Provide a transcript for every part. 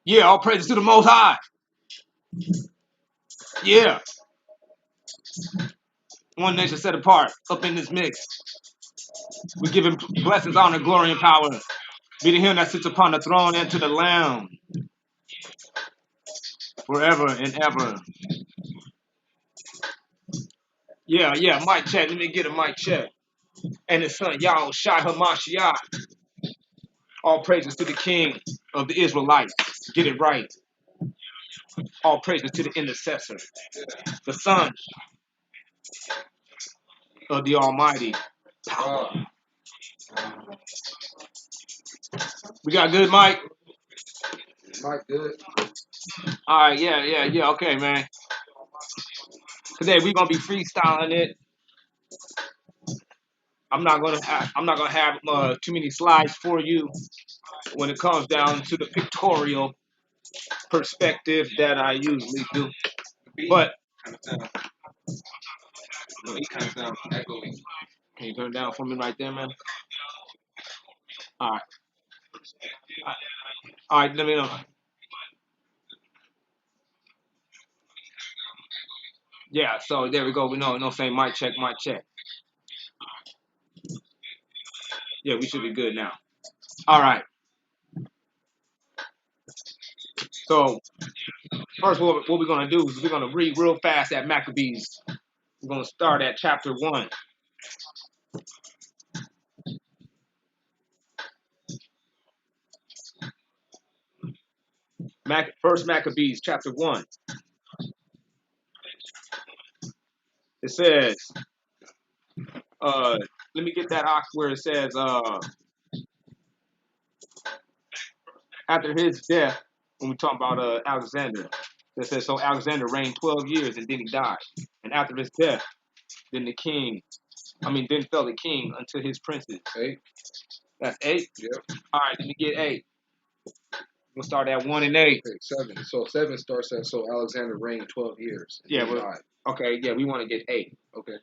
Yeah, all praises to the Most High. Yeah, one nation set apart, up in this mix. We give him blessings, honor, glory, and power. Be to him that sits upon the throne and to the Lamb forever and ever. Yeah, yeah, mic check. Let me get a mic check. And his son, Yahweh Shai Hamashiach. All praises to the King of the Israelites. Get it right. All praises to the intercessor, the Son of the Almighty. Power. We got good, Mike? Mike, good. All right, yeah. Okay, man. Today we're gonna be freestyling it. I'm not gonna have too many slides for you when it comes down to the pictorial perspective that I usually do. But No, he kind of sounds echoey. can you turn it down for me right there, man? All right, all right. Let me know. Yeah. So there we go. We know. No saying mic check, mic check. Yeah, we should be good now. All right. So first, what we're gonna do is we're gonna read real fast at Maccabees. We're gonna start at chapter 1. First Maccabees, chapter 1. It says, let me get that ox where it says, after his death, when we talk about Alexander, it says, so Alexander reigned 12 years and then he died. And after his death, then fell the king unto his princes. 8. That's 8? Yep. All right, let me get 8. We'll start at 1 and 8. Okay, 7. So 7 starts at, so Alexander reigned 12 years. And Yeah, then died. okay, yeah, we want to get 8. Okay.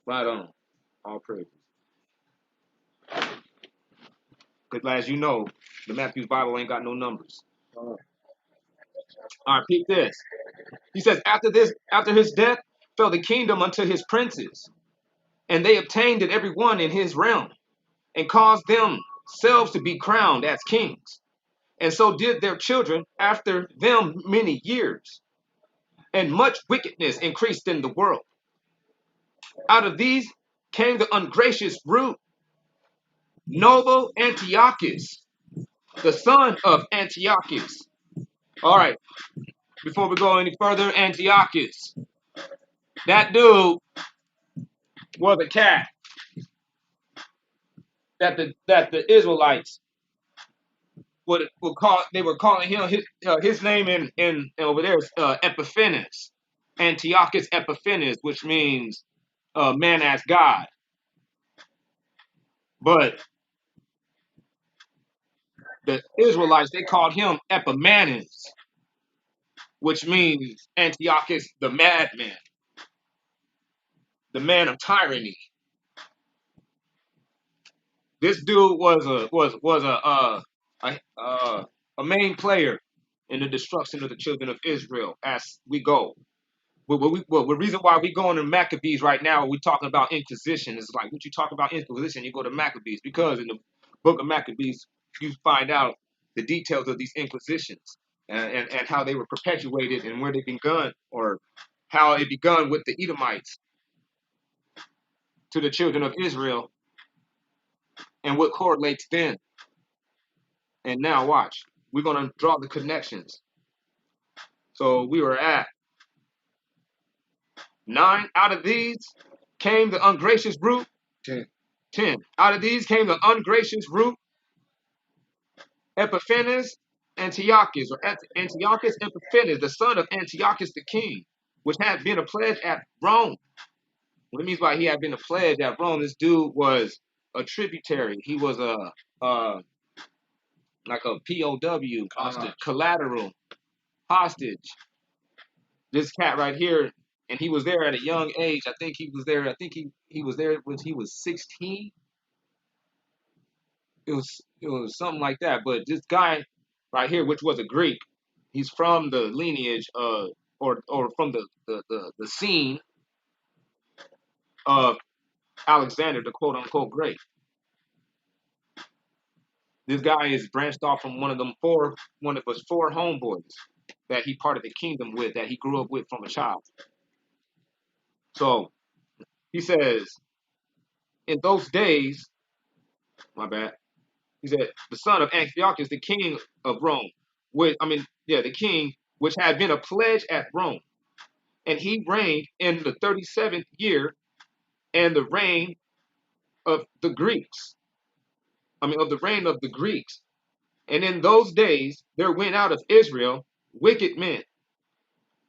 Right on. All praise. Because as you know, the Matthew's Bible ain't got no numbers. All right, peep this. He says, after his death, fell the kingdom unto his princes, and they obtained it every one in his realm, and caused themselves to be crowned as kings. And so did their children after them many years. And much wickedness increased in the world. Out of these came the ungracious root, noble Antiochus, the son of Antiochus. All right, before we go any further, Antiochus. That dude was a cat that the Israelites would call. They were calling him his name in over there is Epiphanes, Antiochus Epiphanes, which means man as God. But the Israelites they called him Epimanes, which means Antiochus the madman, the man of tyranny. This dude was a main player in the destruction of the children of Israel as we go. The reason why we going to Maccabees right now, we're talking about Inquisition. It's like, what you talk about Inquisition, you go to Maccabees. Because in the book of Maccabees, you find out the details of these Inquisitions and how they were perpetuated and where they begun, or how it begun with the Edomites to the children of Israel and what correlates then. And now watch, we're going to draw the connections. So we were at 9. Out of these came the ungracious root. 10. 10. Out of these came the ungracious root, Epiphanes Antiochus, or Antiochus Epiphanes, the son of Antiochus the king, which had been a pledge at Rome. What it means by he had been a pledge at Rome, this dude was a tributary. He was like a POW, hostage, collateral, hostage. This cat right here, and he was there at a young age. I think he was there. I think he was there when he was 16. It was something like that. But this guy right here, which was a Greek, He's from the lineage or from the scene of Alexander, the quote unquote great. This guy is branched off from one of his four homeboys that he parted the kingdom with, that he grew up with from a child. So he says, in those days, my bad. He said, the son of Antiochus, the king of Rome, the king which had been a pledge at Rome, and he reigned in the 37th year, and the reign of the Greeks. Of the reign of the Greeks. And in those days there went out of Israel wicked men,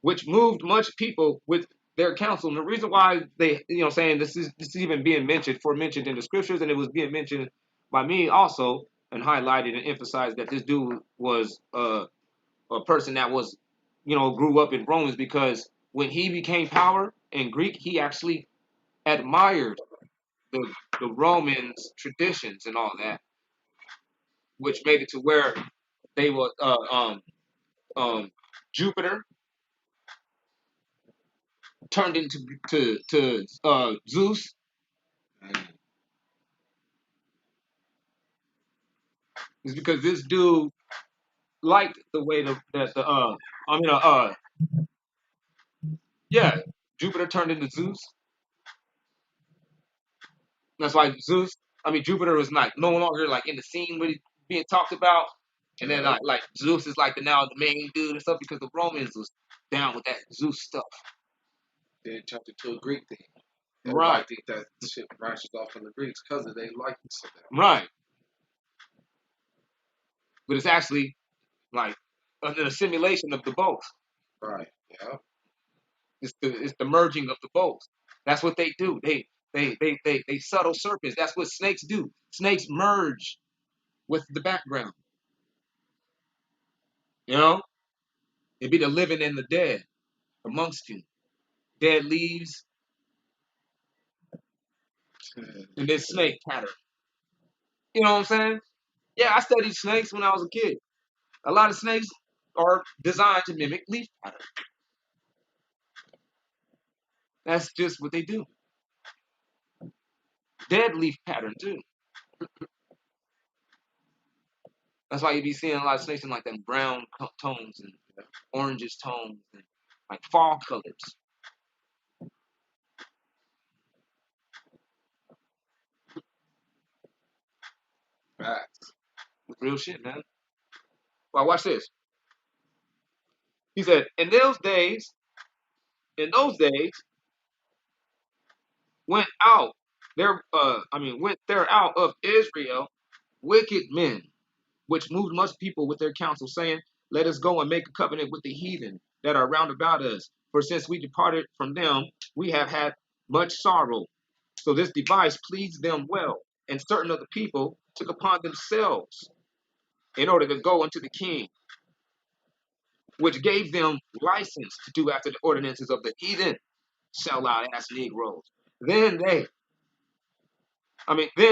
which moved much people with their counsel. And the reason why they, saying this is even being mentioned in the scriptures, and it was being mentioned by me also, and highlighted and emphasized that this dude was a person that was, grew up in Rome, is because when he became power in Greek, he actually admired the the Romans' traditions and all that, which made it to where they were Jupiter turned into Zeus. Is because this dude liked the way that the yeah, Jupiter turned into Zeus. That's why Jupiter was no longer like in the scene with being talked about, and then like Zeus is like now the main dude and stuff because the Romans was down with that Zeus stuff. Then it turned into a Greek thing. Right. I think that shit branches off from the Greeks because they like it so that. Right. But it's actually like an assimilation of the both. Right. Yeah. It's the merging of the both. That's what they do. They subtle serpents. That's what snakes do. Snakes merge with the background. It be the living and the dead amongst you. Dead leaves in this snake pattern. You know what I'm saying? Yeah, I studied snakes when I was a kid. A lot of snakes are designed to mimic leaf pattern. That's just what they do. Dead leaf pattern too. That's why you be seeing a lot of snakes in like them brown tones and oranges tones and like fall colors. Facts. Real shit, man. Well, watch this. He said, in those days, went out went there out of Israel wicked men, which moved much people with their counsel, saying, let us go and make a covenant with the heathen that are round about us. For since we departed from them, we have had much sorrow. So this device pleased them well, and certain of the people took upon themselves in order to go unto the king, which gave them license to do after the ordinances of the heathen, sell out ass Negroes. Then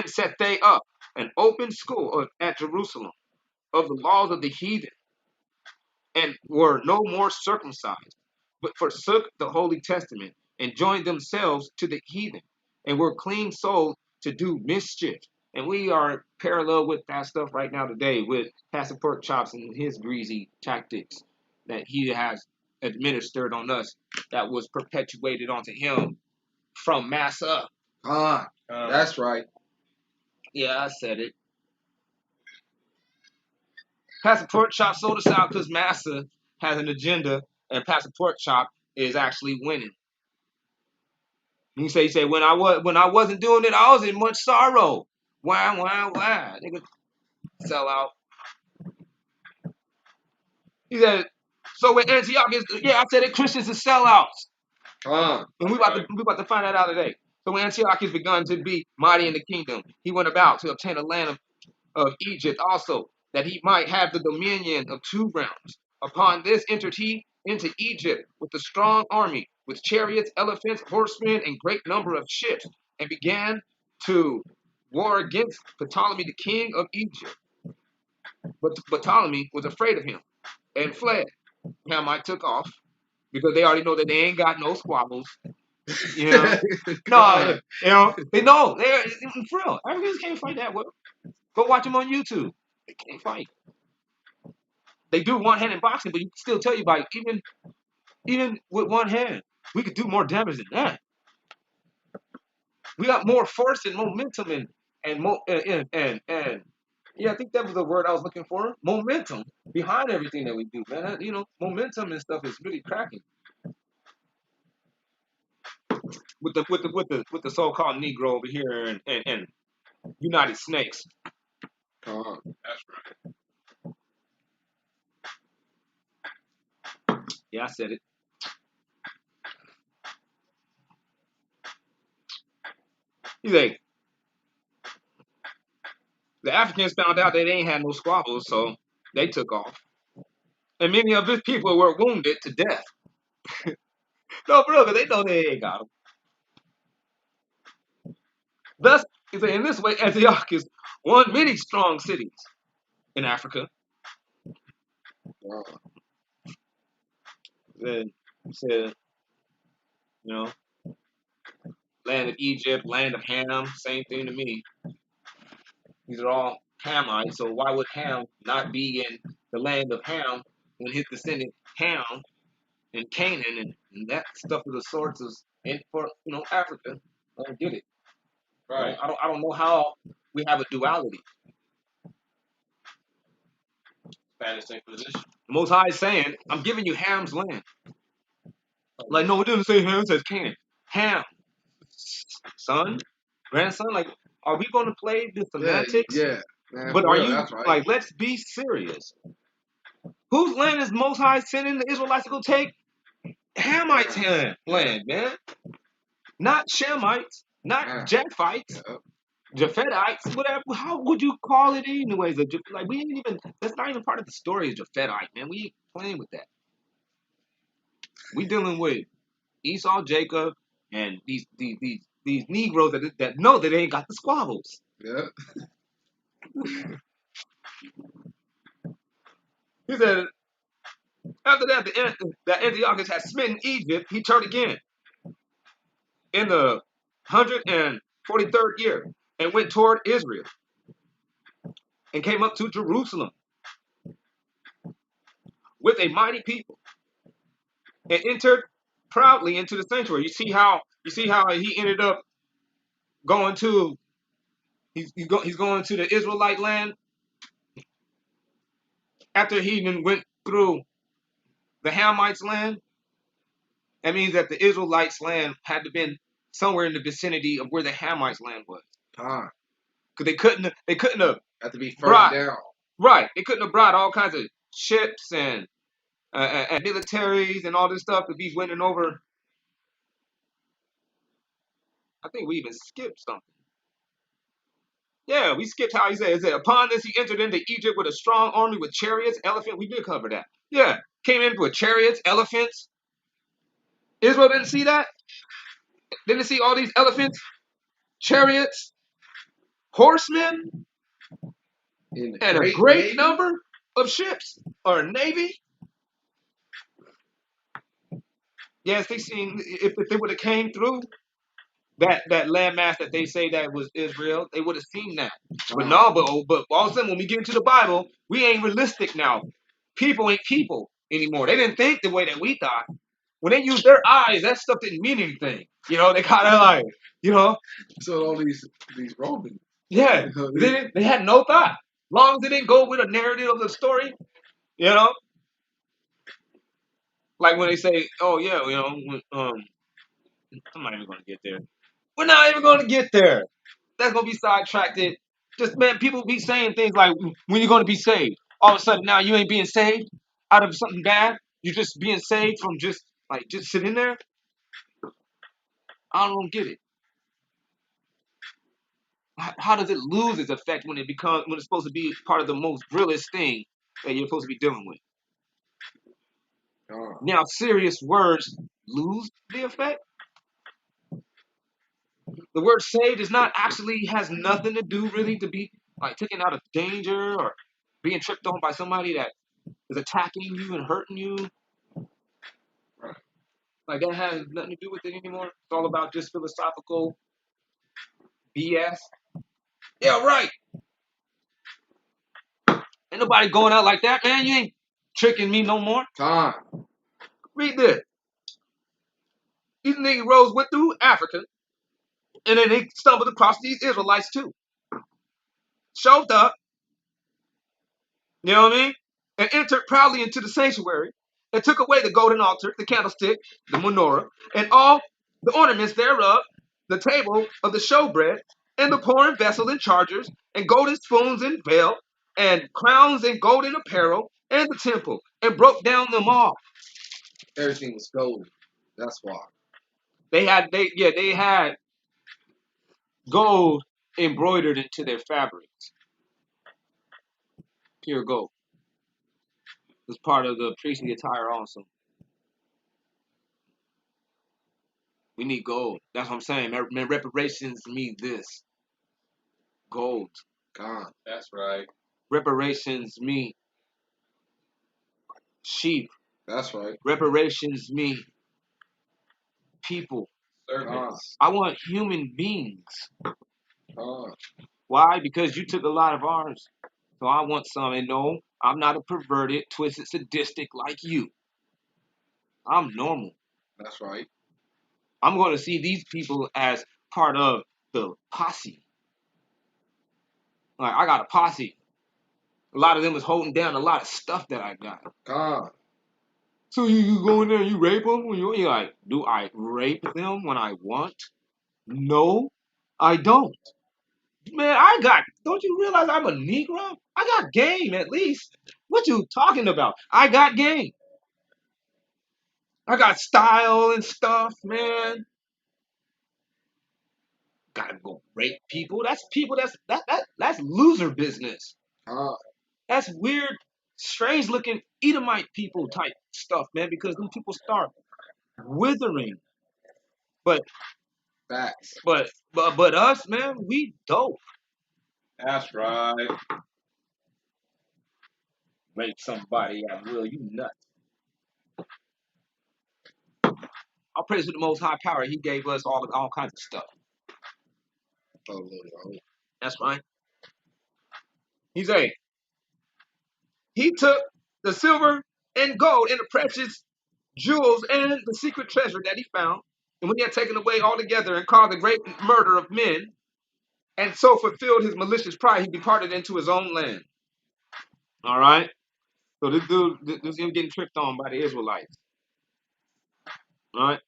set they up an open school at Jerusalem of the laws of the heathen, and were no more circumcised, but forsook the Holy Testament, and joined themselves to the heathen, and were clean souled to do mischief. And we are parallel with that stuff right now today with Pastor Pork Chops and his greasy tactics that he has administered on us, that was perpetuated onto him from Massa. That's right. Yeah, I said it. Pastor Pork Chop sold us out because Massa has an agenda, and Pastor Pork Chop is actually winning. He say when I wasn't doing it, I was in much sorrow. Why, nigga, sell out. He said, so when Antioch is, I said it, Christians are sellouts. And we about to find that out today. So when Antioch has begun to be mighty in the kingdom, he went about to obtain a land of Egypt also, that he might have the dominion of 2 realms. Upon this entered he into Egypt with a strong army, with chariots, elephants, horsemen, and great number of ships, and began to war against Ptolemy, the king of Egypt. But Ptolemy was afraid of him, and fled. Hamite took off because they already know that they ain't got no squabbles. You know, no, you know they know they're for real. Africans can't fight that well. Go watch them on YouTube. They can't fight. They do one-handed boxing, but you can still tell you by even with one hand, we could do more damage than that. We got more force and momentum and yeah, I think that was the word I was looking for. Momentum behind everything that we do, man. You know, momentum and stuff is really cracking with the so-called Negro over here and United Snakes. That's Yeah, I said it. He's like, the Africans found out that they ain't had no squabbles, so they took off. And many of his people were wounded to death. No, bro, because they know they ain't got them. Thus, he said, in this way, Antiochus won many strong cities in Africa. right. Then he said, you know, land of Egypt, land of Ham, same thing to me. These are all Hamites, so why would Ham not be in the land of Ham when his descendant Ham and Canaan and that stuff of the sorts is in for Africa? I don't get it. Right. I don't know how we have a duality. Spanish Inquisition. The Most High is saying, I'm giving you Ham's land. Like, no, it didn't say Ham, it says Canaan. Ham, son, grandson. Like, are we going to play the semantics? Yeah. Man, But for are real, you that's right. like? Let's be serious. Whose land is Most High sending the Israelites to go take? Hamites' land, man. Not Shemites, not Japhites, Japhetites, whatever. How would you call it anyways? Like we ain't even. That's not even part of the story of Japhetite, man. We ain't playing with that. We dealing with Esau, Jacob, and these Negroes that know that they ain't got the squabbles. Yeah. He said, after that Antiochus had smitten Egypt, he turned again in the 143rd year and went toward Israel and came up to Jerusalem with a mighty people and entered proudly into the sanctuary. You see how he ended up going to he's going to the Israelite land after he even went through the Hamites' land. That means that the Israelites' land had to been somewhere in the vicinity of where the Hamites' land was. Because Because they couldn't have have to be brought further down. right. They couldn't have brought all kinds of ships and militaries and all this stuff to be winning over. I think we even skipped something. Yeah, we skipped how he said. It said, upon this he entered into Egypt with a strong army with chariots, elephants. We did cover that. Yeah, came in with chariots, elephants. Israel didn't see that. Didn't see all these elephants, chariots, horsemen, and a great number of ships or a navy. Yes, they seen if they would have came through that landmass that they say that was Israel, they would have seen that. But no, but all of a sudden when we get into the Bible, we ain't realistic now. People ain't people anymore. They didn't think the way that we thought. When they used their eyes, that stuff didn't mean anything. They kind of like, So all these Romans. yeah, they had no thought. Long as it didn't go with a narrative of the story, like when they say, oh yeah, I'm not even gonna get there. We're not even gonna get there. That's gonna be sidetracked. Just man, people be saying things like, when you gonna be saved? All of a sudden now you ain't being saved out of something bad. You're just being saved from just sitting there. I don't get it. How does it lose its effect when it's supposed to be part of the most realest thing that you're supposed to be dealing with? Now serious words lose the effect. The word saved is not actually has nothing to do really to be like taken out of danger or being tripped on by somebody that is attacking you and hurting you. Like that has nothing to do with it anymore. It's all about just philosophical BS. Yeah, right. Ain't nobody going out like that, man. You ain't tricking me no more. Time. Read this. These Negroes went through Africa, and then they stumbled across these Israelites too. Showed up, you know what I mean? And entered proudly into the sanctuary and took away the golden altar, the candlestick, the menorah, and all the ornaments thereof, the table of the showbread, and the pouring vessels and chargers, and golden spoons and veil, and crowns and golden apparel, and the temple, and broke down them all. Everything was gold. That's why. They had gold embroidered into their fabrics. Pure gold. It's part of the priestly attire also. We need gold. That's what I'm saying. Man, reparations mean this. Gold. God. That's right. Reparations mean sheep. That's right. Reparations mean people. Servants. I want human beings. God. Why? Because you took a lot of ours. So I want some. And no, I'm not a perverted, twisted, sadistic like you. I'm normal. That's right. I'm going to see these people as part of the posse. Like, I got a posse. A lot of them is holding down a lot of stuff that I got. God. So you go in there and you rape them? You're like, do I rape them when I want? No, I don't. Man, don't you realize I'm a Negro? I got game at least. What you talking about? I got game. I got style and stuff, man. Gotta go rape people. That's loser business. God. That's weird, strange looking Edomite people type stuff, man, because them people start withering. But Facts. but us, man, we dope. That's right. Rape somebody at will, you nuts. I'll praise to the most high power. He gave us all kinds of stuff. Oh, Lord. That's right. He took the silver and gold and the precious jewels and the secret treasure that he found. And when he had taken away altogether and caused a great murder of men, and so fulfilled his malicious pride, he departed into his own land. All right. So this him getting tricked on by the Israelites. All right.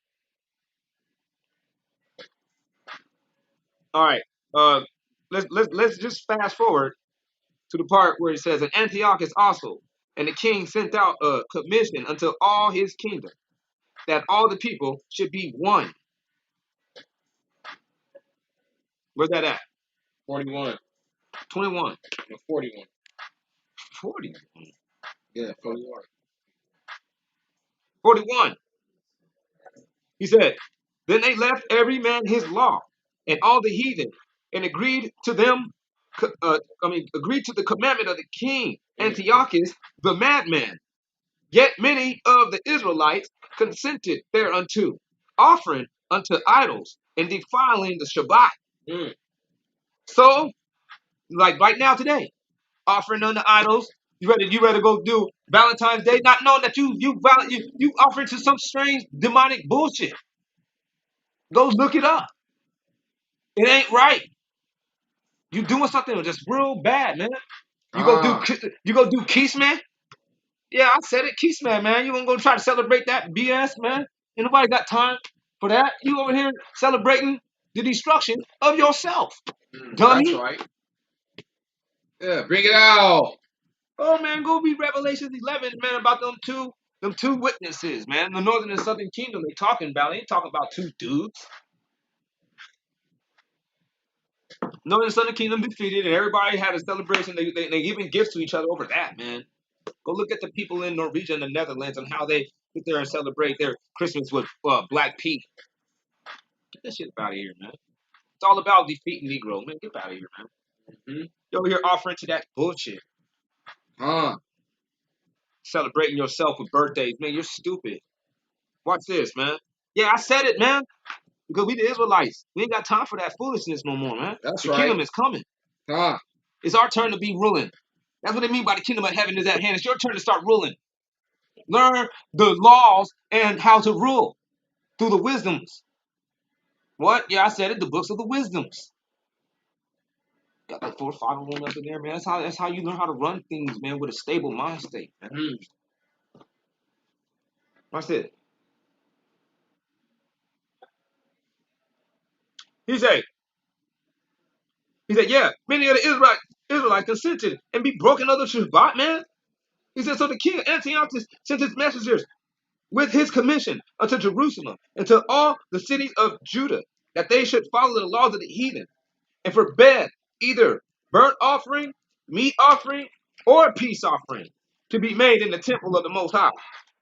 All right. Let's just fast forward to the part where it says, and Antiochus also, and the king sent out a commission unto all his kingdom, that all the people should be one. Where's that at? 41. 21. No, 41. 40. Yeah, 41. 41. He said, then they left every man his law and all the heathen and agreed to the commandment of the king Antiochus the madman. Yet many of the Israelites consented thereunto, offering unto idols and defiling the Shabbat. Mm. So, like right now today, offering unto idols. You ready to go do Valentine's Day, not knowing that you offering to some strange demonic bullshit. Go look it up. It ain't right. You doing something just real bad, man. You go do Kiss Man? Yeah, I said it, Kiss Man. You gonna go try to celebrate that BS, man? Ain't nobody got time for that. You over here celebrating the destruction of yourself, dummy. That's right. Yeah, bring it out. Oh man, go read Revelations 11, man, about them two witnesses, man. The northern and southern kingdom they talking about. They ain't talking about two dudes. Northern and southern kingdom defeated, and everybody had a celebration. They giving gifts to each other over that, man. Go look at the people in Norwegia and the Netherlands and how they sit there and celebrate their Christmas with black pea. Get that shit out of here, man. It's all about defeating Negro, man. Get out of here, man. Mm-hmm. You over here offering to that bullshit. Huh. Celebrating yourself with birthdays, man. You're stupid. Watch this, man. Yeah, I said it, man. Because we the Israelites. We ain't got time for that foolishness no more, man. That's The right. kingdom is coming. Con. It's our turn to be ruling. That's what they mean by the kingdom of heaven is at hand. It's your turn to start ruling. Learn the laws and how to rule through the wisdoms. What? Yeah, I said it. The books of the wisdoms. Got like 4 or 5 of them up in there, man. That's how you learn how to run things, man, with a stable mind state, man. Watch it. He said, yeah, many of the Israelites consented and be broken of the Shabbat, man. He said, so the king of Antiochus sent his messengers with his commission unto Jerusalem and to all the cities of Judah, that they should follow the laws of the heathen and forbid either burnt offering, meat offering, or peace offering to be made in the temple of the Most High,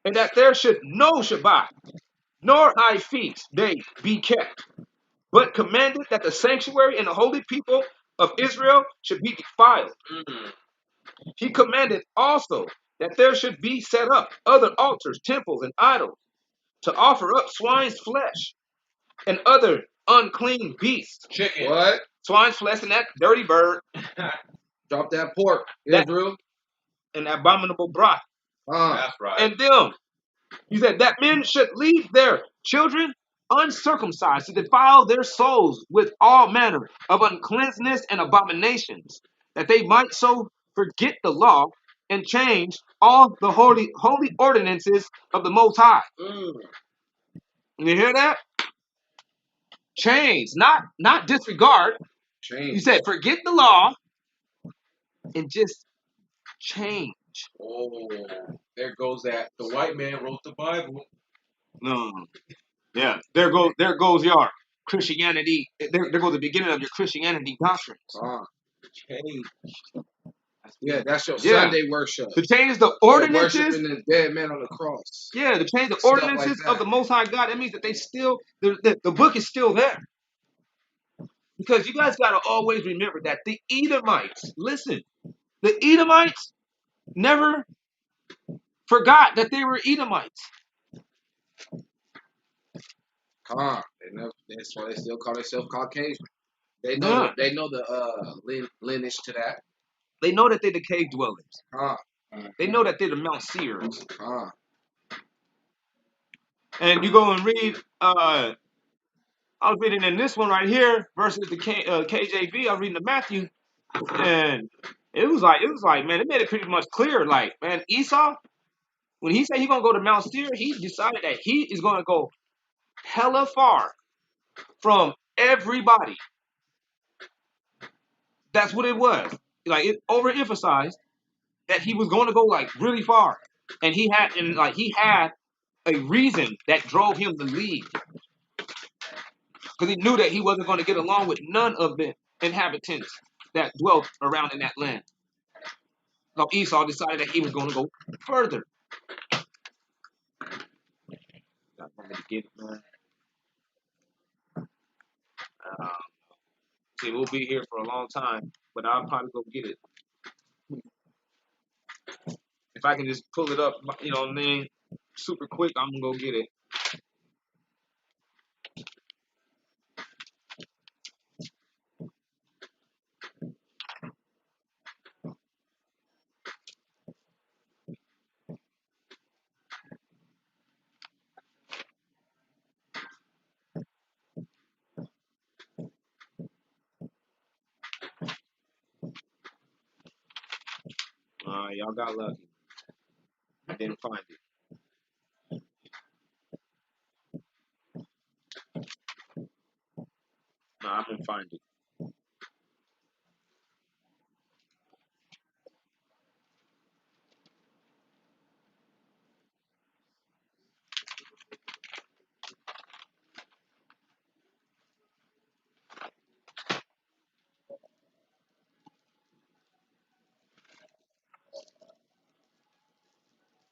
and that there should no Shabbat nor high feast day be kept, but commanded that the sanctuary and the holy people of Israel should be defiled. He commanded also that there should be set up other altars, temples, and idols to offer up swine's flesh and other unclean beasts. Chicken. What? Swine's flesh and that dirty bird, Drop that pork, That- Israel. and abominable broth. That's right. And them, he said, that men should leave their children uncircumcised to defile their souls with all manner of uncleanness and abominations, that they might so forget the law and change all the holy ordinances of the Most High. You hear that? Change, not disregard. Change. He said, forget the law and just change. Oh, there goes that. The white man wrote the Bible. No. Yeah. There goes your Christianity. There goes the beginning of your Christianity doctrines. Change. Yeah, that's your Yeah. Sunday worship. To change the They're ordinances. worshiping the dead man on the cross. Yeah, to change the Stuff ordinances like that. of the Most High God. That means that they still the book is still there. Because you guys got to always remember that the Edomites, listen, the Edomites never forgot that they were Edomites. That's why they still call themselves Caucasian. They know they know the lineage to that. They know that they're the cave dwellers. They know that they're the Mount Seers. And you go and read, I was reading in this one right here versus the KJV. I was reading the Matthew, and it was like, man, it made it pretty much clear. Like, man, Esau, when he said he's gonna go to Mount Seir, he decided that he is gonna go hella far from everybody. That's what it was. Like, it overemphasized that he was going to go like really far, and he had a reason that drove him to leave, because he knew that he wasn't going to get along with none of the inhabitants that dwelt around in that land. So Esau decided that he was going to go further. Got me to get it, man. See, we'll be here for a long time, but I'll probably go get it. If I can just pull it up, you know what I mean, super quick, I'm gonna go get it. Y'all got lucky. I didn't find it. No, I'm gonna find it.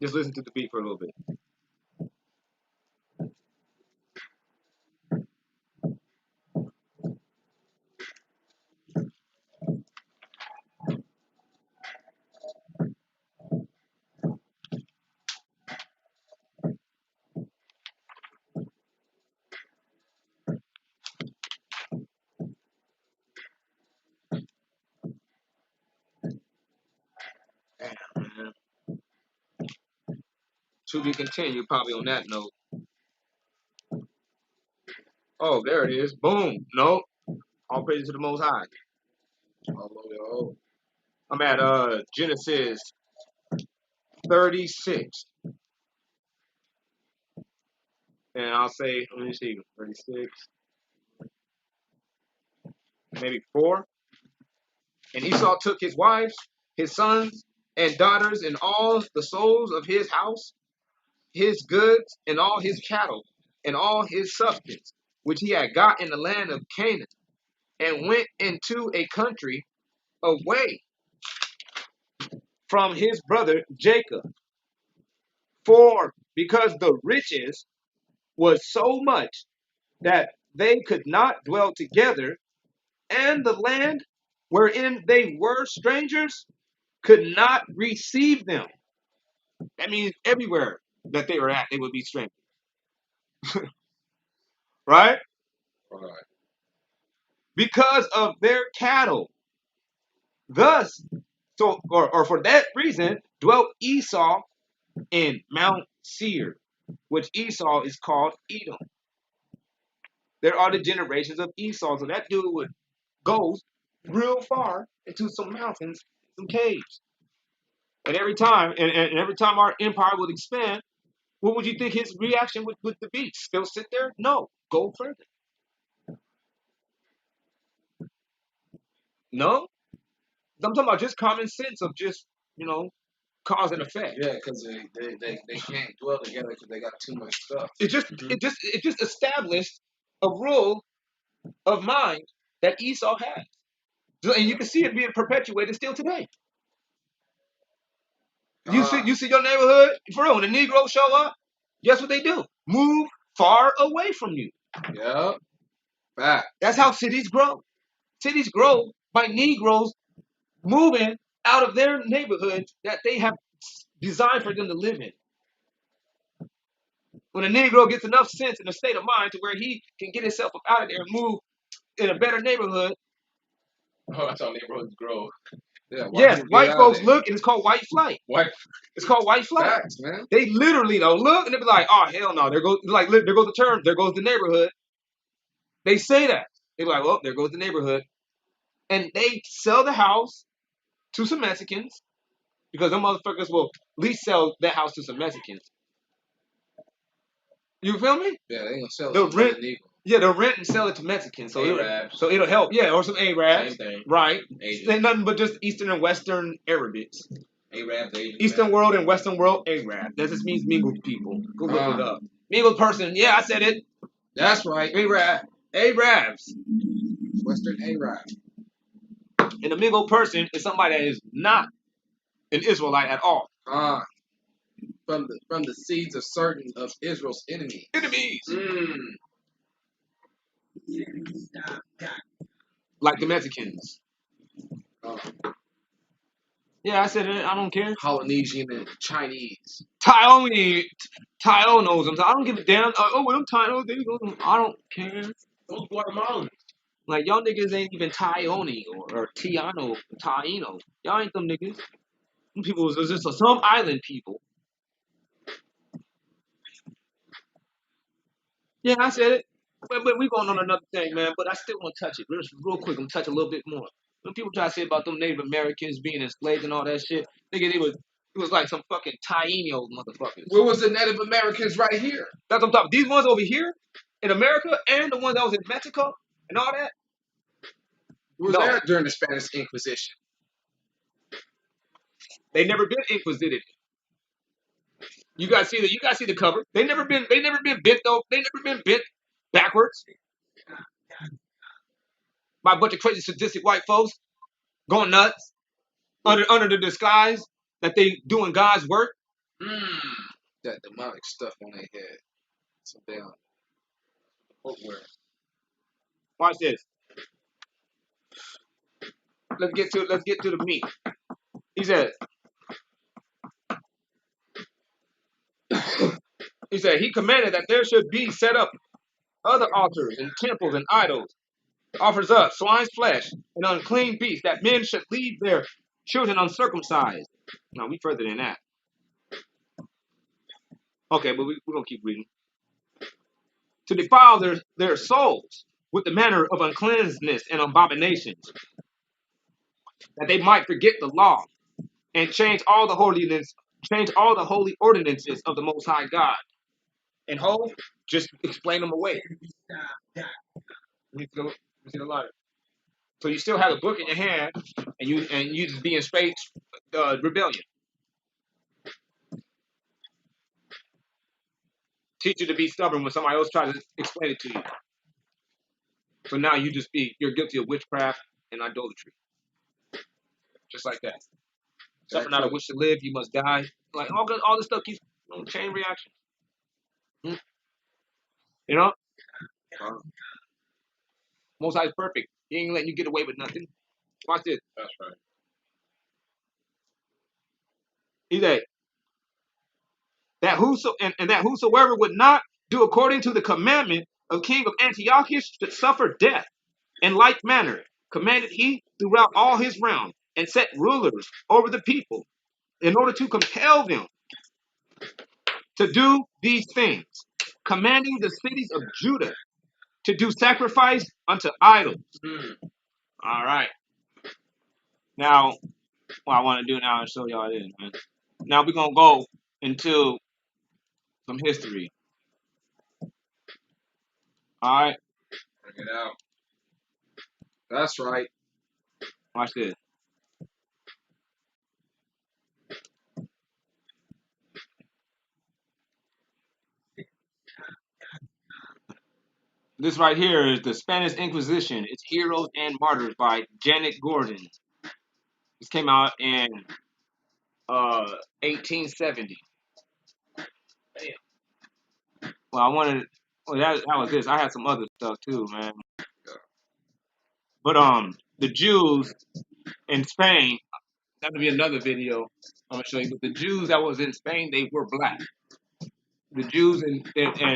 Just listen to the beat for a little bit. To be continued, probably on that note. Oh, there it is. Boom. Nope. All praise to the Most High. I'm at Genesis 36. And I'll say, let me see, 36, maybe 4. And Esau took his wives, his sons, and daughters, and all the souls of his house, his goods, and all his cattle, and all his substance, which he had got in the land of Canaan, and went into a country away from his brother Jacob. For because the riches was so much that they could not dwell together, and the land wherein they were strangers could not receive them. That means everywhere that they were at, they would be strangers. Right? Right. Because of their cattle. Thus, or for that reason, dwelt Esau in Mount Seir, which Esau is called Edom. There are the generations of Esau. So that dude would go real far into some mountains, some caves. And every time, and every time our empire would expand, what would you think his reaction would be? Still sit there? No, go further. No, I'm talking about just common sense of just, cause and effect. Yeah, because they can't dwell together because they got too much stuff. It just established a rule of mind that Esau had. And you can see it being perpetuated still today. You see your neighborhood, for real, when the Negroes show up, guess what they do? Move far away from you. Yeah. Fact. That's how cities grow. Cities grow by Negroes moving out of their neighborhoods that they have designed for them to live in. When a Negro gets enough sense and a state of mind to where he can get himself up out of there and move in a better neighborhood. Oh, that's how neighborhoods grow. Yeah, yes, white folks look and it's called white flight. It's called white flight. Facts, man. They literally though look and they be like, oh hell no, there goes the term, there goes the neighborhood. They say that. They're like, well, there goes the neighborhood. And they sell the house to some Mexicans because them motherfuckers will at least sell that house to some Mexicans. You feel me? Yeah, they ain't gonna sell it they'll to rent. Negro. Yeah, they'll rent and sell it to Mexicans. So it'll help. Yeah, or some Arabs. Same thing. Right. Asian. They're nothing but just Eastern and Western Arabics. Arabs, Asian. Eastern world and Western world Arab. That just means mingled people. Go look it up. Mingled person. Yeah, I said it. That's right. Arabs. Western Arab. And a mingled person is somebody that is not an Israelite at all. From the seeds of certain of Israel's enemies. Like the Mexicans. Yeah, I said it. I don't care. Polynesian and Chinese. Taino knows them. I don't give a damn. Them Taino, I don't care. Those Guatemalans. Like, y'all niggas ain't even Taino or Taino. Y'all ain't them niggas. Them people is just some island people. Yeah, I said it. But we going on another thing, man. But I still want to touch it. Real quick, I'm going to touch a little bit more. When people try to say about them Native Americans being enslaved and all that shit, nigga, it was like some fucking Taino motherfuckers. Where was the Native Americans right here? That's what I'm talking. These ones over here in America and the ones that was in Mexico and all that. Was that during the Spanish Inquisition? They never been inquisited. You guys see the cover. They never been bent though. They never been bent backwards by a bunch of crazy sadistic white folks going nuts under the disguise that they doing God's work. That demonic stuff on their head. So down. Footwear. Watch this. Let's get to the meat. He said. He said he commanded that there should be set up other altars and temples and idols, offers up swine's flesh and unclean beasts, that men should leave their children uncircumcised. Now we further than that. Okay, but we're going to keep reading. To defile their souls with the manner of uncleanness and abominations, that they might forget the law and change all the holy ordinances of the Most High God. And hold, just explain them away. Let me see the light. So you still have a book in your hand, and you just be in straight rebellion. Teach you to be stubborn when somebody else tries to explain it to you. So now you're guilty of witchcraft and idolatry, just like that. Something out of which to live, you must die. Like all this stuff keeps chain reaction. You know, Most High is perfect. He ain't letting you get away with nothing. Watch this. That's right. He said that whosoever would not do according to the commandment of King of Antiochus should suffer death. In like manner commanded he throughout all his realm, and set rulers over the people, in order to compel them to do these things, commanding the cities of Judah to do sacrifice unto idols. All right. Now, what I want to do now is show y'all this, man. Now we're going to go into some history. All right. Bring it out. That's right. Watch this. This right here is the Spanish Inquisition, its heroes and martyrs by Janet Gordon. This came out in 1870. Well, that was this. I had some other stuff too, man. But the Jews in Spain, that'll be another video I'm gonna show you. But the Jews that was in Spain, they were black. The Jews and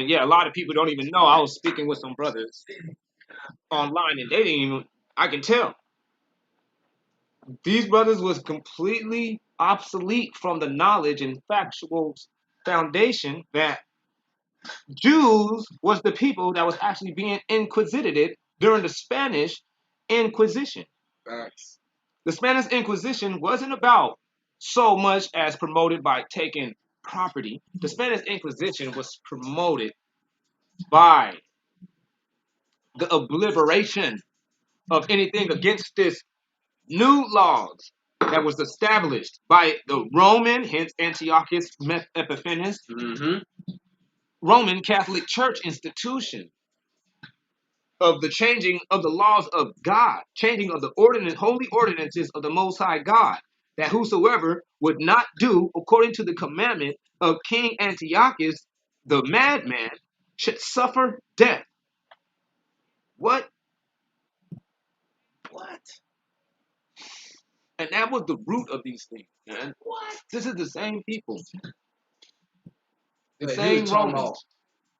yeah, a lot of people don't even know. I was speaking with some brothers online, and they didn't even. I can tell these brothers was completely obsolete from the knowledge and factual foundation that Jews was the people that was actually being inquisited during the Spanish Inquisition. Facts. The Spanish Inquisition wasn't about so much as promoted by taking property. The Spanish Inquisition was promoted by the obliteration of anything against this new laws that was established by the Roman, hence Antiochus Epiphanes, Roman Catholic Church institution of the changing of the laws of God, changing of the holy ordinances of the Most High God, that whosoever would not do according to the commandment of King Antiochus, the madman, should suffer death. What? And that was the root of these things, man. What? This is the same people. The same Romans.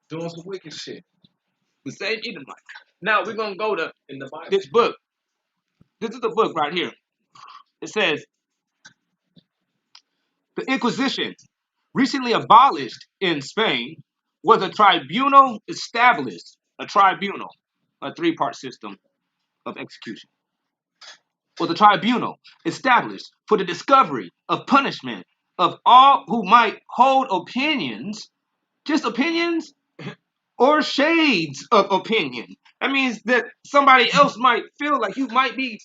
Doing some wicked shit. The same Edomites. Now we're going to go to this book. This is the book right here. It says, the Inquisition, recently abolished in Spain, was a tribunal established, a 3-part system of execution. Was a tribunal established for the discovery of punishment of all who might hold opinions, just opinions, or shades of opinion. That means that somebody else might feel like you might be,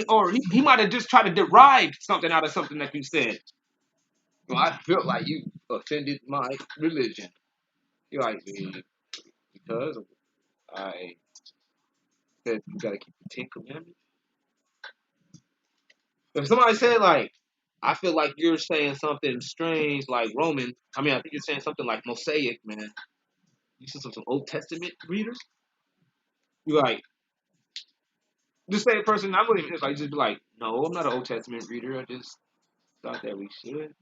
or he might have just tried to derive something out of something that you said. Well, I feel like you offended my religion. You're like, because I said you gotta keep the 10 Commandments. If somebody said like, I feel like you're saying something strange like Roman, I think you're saying something like Mosaic, man. You see some Old Testament readers? You're like, the same person, I wouldn't even just be like, no, I'm not an Old Testament reader. I just thought that we should.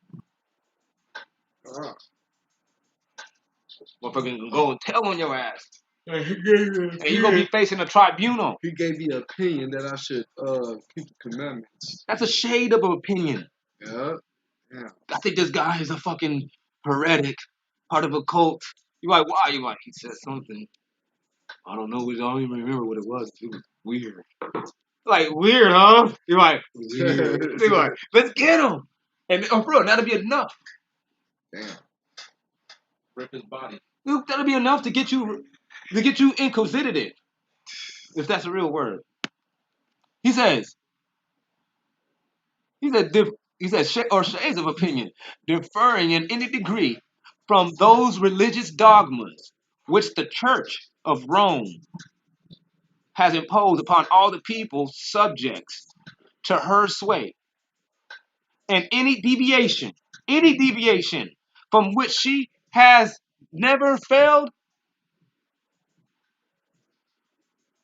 Motherfucker can go and tell on your ass. And you're going to be facing a tribunal. He gave me an opinion that I should keep the commandments. That's a shade of an opinion. Yeah. I think this guy is a fucking heretic. part of a cult. You're like, why? You're like, he said something. I don't know. I don't even remember what it was. It was weird. Like, weird, huh? You're like, weird. They're like, let's get him. And, oh, bro, that'll be enough. Damn. Rip his body. That'll be enough to get you inquisitive, if that's a real word. He says, or shades of opinion, differing in any degree from those religious dogmas which the Church of Rome has imposed upon all the people subjects to her sway, and any deviation from which she has never failed,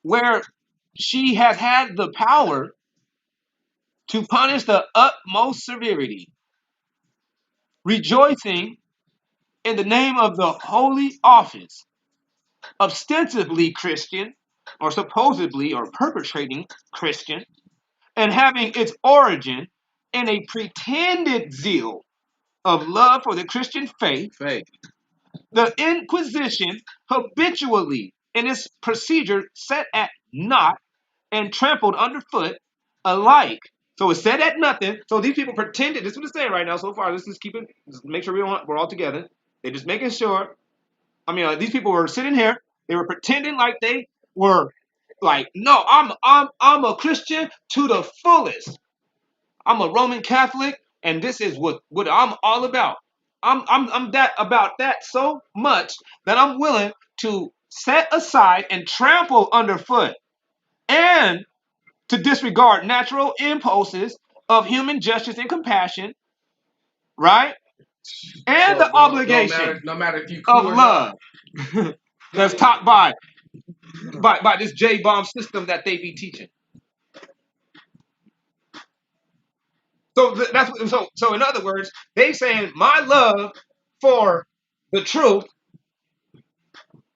where she has had the power to punish the utmost severity, rejoicing in the name of the holy office, ostensibly Christian, or supposedly or perpetrating Christian, and having its origin in a pretended zeal of love for the Christian faith. The Inquisition habitually in its procedure set at naught and trampled underfoot alike. So it's set at nothing. So these people pretended. This is what it's saying right now so far. Let's just keep it. Just make sure we're all together. They're just making sure. I mean, these people were sitting here. They were pretending like they were like, no, I'm a Christian to the fullest. I'm a Roman Catholic, and this is what I'm all about. I'm that about that so much that I'm willing to set aside and trample underfoot and to disregard natural impulses of human justice and compassion, right? And So the obligation no matter if you cool of or love that's taught by this J-bomb system that they be teaching. So so in other words, they saying my love for the truth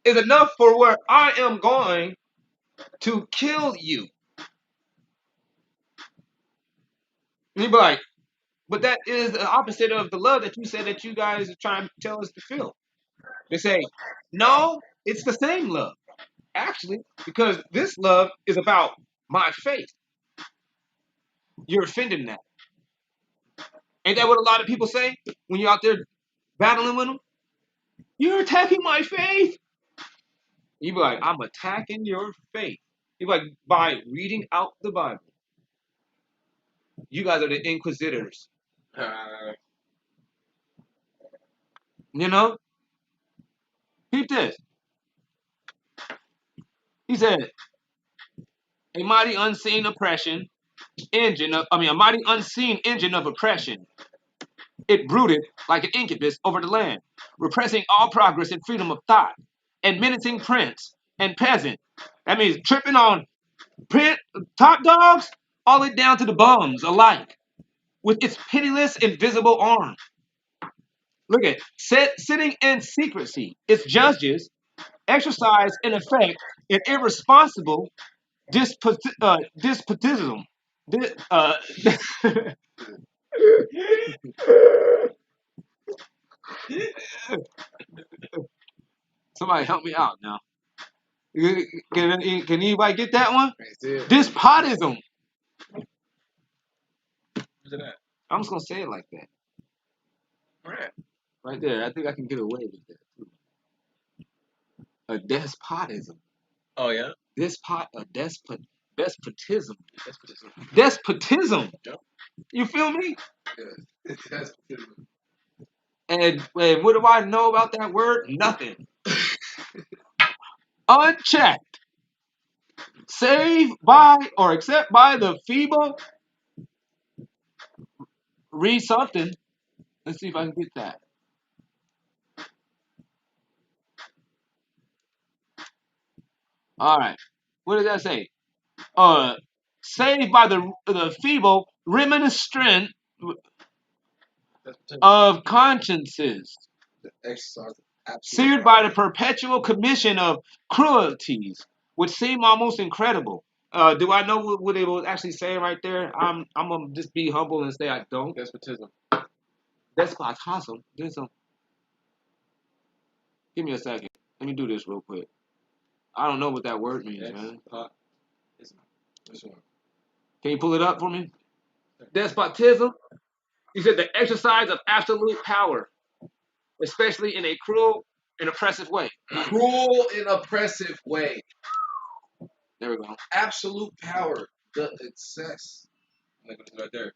is enough for where I am going to kill you. And you be like, but that is the opposite of the love that you said that you guys are trying to tell us to feel. They say, no, it's the same love, actually, because this love is about my faith. You're offending that. Ain't that what a lot of people say when you're out there battling with them? You're attacking my faith. You be like, I'm attacking your faith. You be like, by reading out the Bible. You guys are the inquisitors. You know? Keep this. He said, a mighty unseen engine of oppression. It brooded like an incubus over the land, repressing all progress and freedom of thought, and menacing prince and peasant. That means tripping on top dogs all the way down to the bums alike, with its pitiless invisible arm. Look at sitting in secrecy. Its judges exercise in effect an irresponsible despotism. Somebody help me out now. Can anybody get that one? Despotism. Where's it at? I'm just gonna say it like that. Where? Right there. I think I can get away with that too. A despotism. Oh yeah. Despotism. Despotism. Despotism. Yep. You feel me? That's And what do I know about that word? Nothing. Unchecked. Save by or except by the feeble. Read something. Let's see if I can get that. All right. What does that say? Saved by the feeble remonstrant of consciences, seared by the perpetual commission of cruelties, which seem almost incredible. Do I know what it was actually saying right there? I'm gonna just be humble and say I don't. Despotism. Despotism. Give me a second. Let me do this real quick. I don't know what that word means, man. This one. Can you pull it up for me? Despotism. He said the exercise of absolute power, especially in a cruel and oppressive way. Cruel and oppressive way. There we go. Absolute power. The excess. Right there.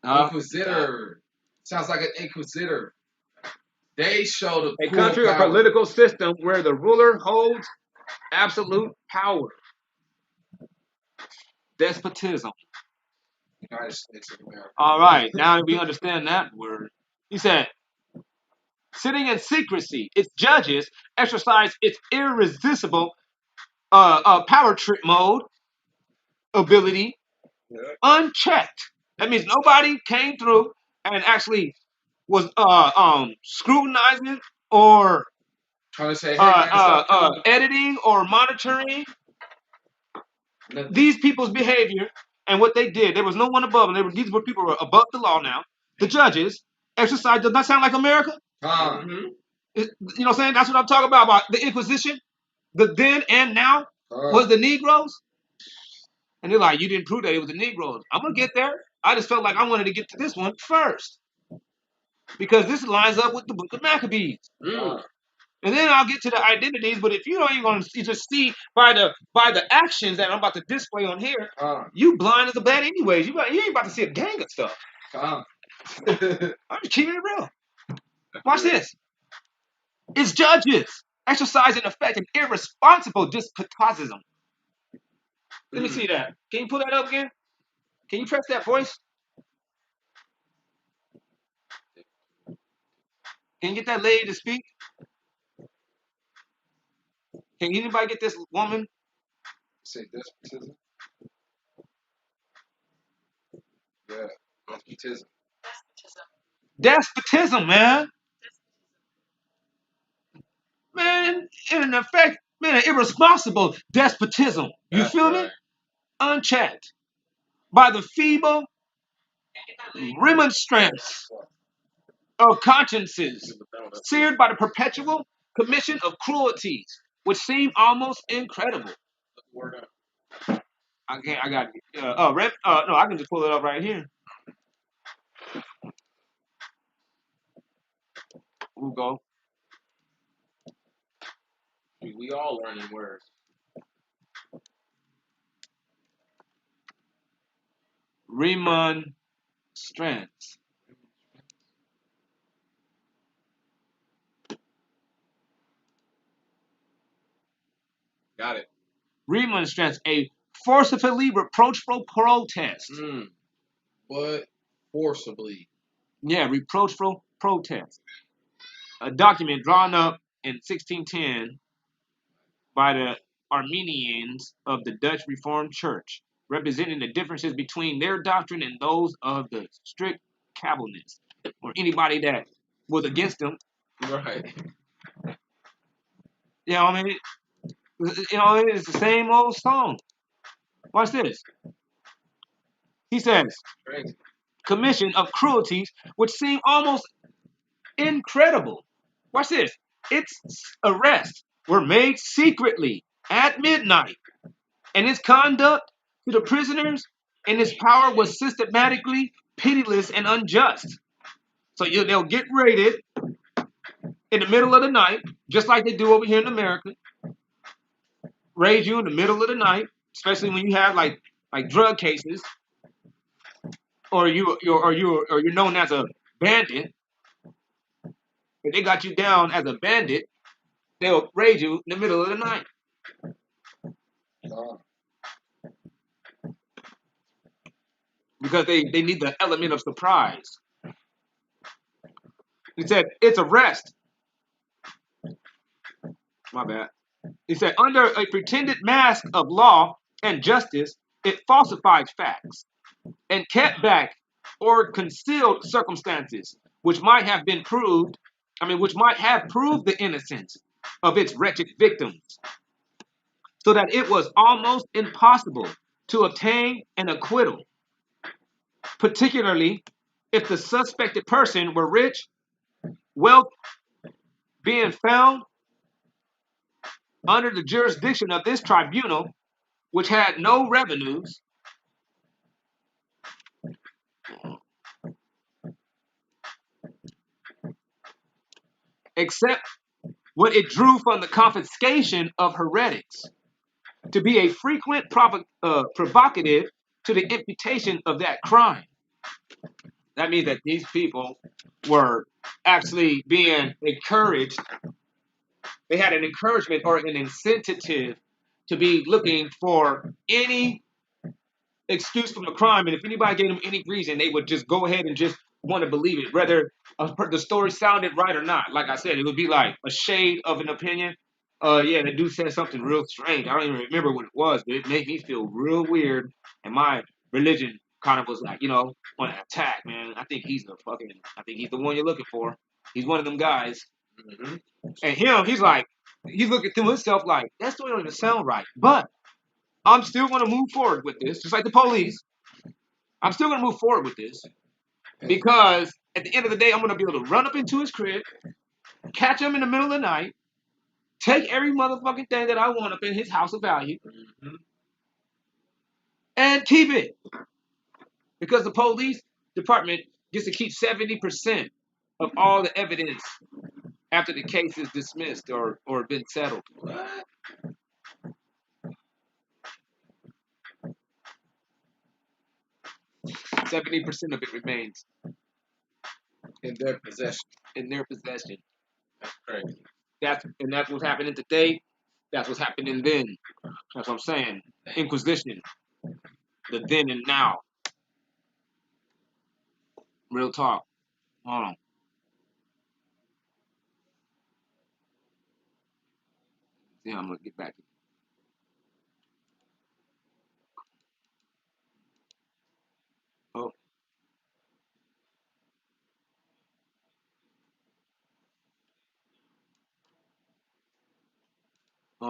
Inquisitor. Sounds like an inquisitor. They show the A country or political system where the ruler holds absolute power. Despotism. United States of America. All right, now we understand that word. He said, sitting in secrecy, its judges exercise its irresistible power trip mode ability unchecked. That means nobody came through and actually was scrutinizing or Trying to say, hey, man, editing or monitoring these people's behavior and what they did. There was no one above them. These were people who were above the law now. The judges exercise. Does that sound like America? Mm-hmm. You know what I'm saying? That's what I'm talking about the Inquisition. The then and now was the Negroes. And they're like, you didn't prove that it was the Negroes. I'm going to get there. I just felt like I wanted to get to this one first. Because this lines up with the book of Maccabees. And then I'll get to the identities, but if you don't even going to just see by the actions that I'm about to display on here, you blind as a bat anyways. You ain't about to see a gang of stuff. I'm just keeping it real. Watch this. It's judges exercising effect and irresponsible despotism. Let me see that. Can you pull that up again? Can you press that voice? Can you get that lady to speak? Can anybody get this woman? Say despotism. Yeah, despotism. Despotism, man. Man, in effect, man, irresponsible despotism. You feel me? Unchecked by the feeble remonstrance of consciences, seared by the perpetual commission of cruelties, which seem almost incredible. I got it. No, I can just pull it up right here. We'll go. We all learning words. Remonstrance. Got it. Remonstrance, a forcibly reproachful protest. What? Forcibly. Yeah, reproachful protest. A document drawn up in 1610 by the Armenians of the Dutch Reformed Church, representing the differences between their doctrine and those of the strict Calvinists, or anybody that was against them. Right. You know what I mean? You know, it's the same old song. Watch this. He says, commission of cruelties which seem almost incredible. Watch this. Its arrests were made secretly at midnight, and its conduct to the prisoners and its power was systematically pitiless and unjust. So they'll get raided in the middle of the night, just like they do over here in America. Raid you in the middle of the night, especially when you have like drug cases, or you're known as a bandit. If they got you down as a bandit, they'll raid you in the middle of the night. Because they need the element of surprise. He said, it's arrest. My bad. He said, under a pretended mask of law and justice, it falsified facts and kept back or concealed circumstances which might have proved the innocence of its wretched victims, so that it was almost impossible to obtain an acquittal, particularly if the suspected person were rich, wealthy, being found under the jurisdiction of this tribunal, which had no revenues, except what it drew from the confiscation of heretics, to be a frequent provocative to the imputation of that crime. That means that these people were actually being encouraged. They had an encouragement or an incentive to be looking for any excuse from the crime, and if anybody gave them any reason, they would just go ahead and just want to believe it, whether the story sounded right or not. Like I said, it would be like a shade of an opinion. Yeah, the dude said something real strange. I don't even remember what it was, but it made me feel real weird, and my religion kind of was like, on an attack, man. I think he's the one you're looking for. He's one of them guys. Mm-hmm. And he's looking through himself like, that story don't even sound right. But I'm still going to move forward with this, just like the police. I'm still going to move forward with this because at the end of the day, I'm going to be able to run up into his crib, catch him in the middle of the night, take every motherfucking thing that I want up in his house of value, and keep it. Because the police department gets to keep 70% of all the evidence after the case is dismissed or been settled. What? 70% of it remains In their possession. in their possession. That's crazy. That's what's happening today. That's what's happening then. That's what I'm saying. Inquisition. The then and now. Real talk. Hold on. Yeah, I'm gonna get back. Oh,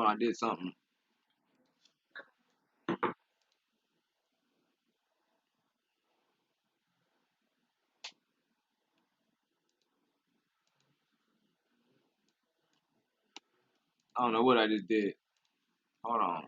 I did something. I don't know what I just did. Hold on.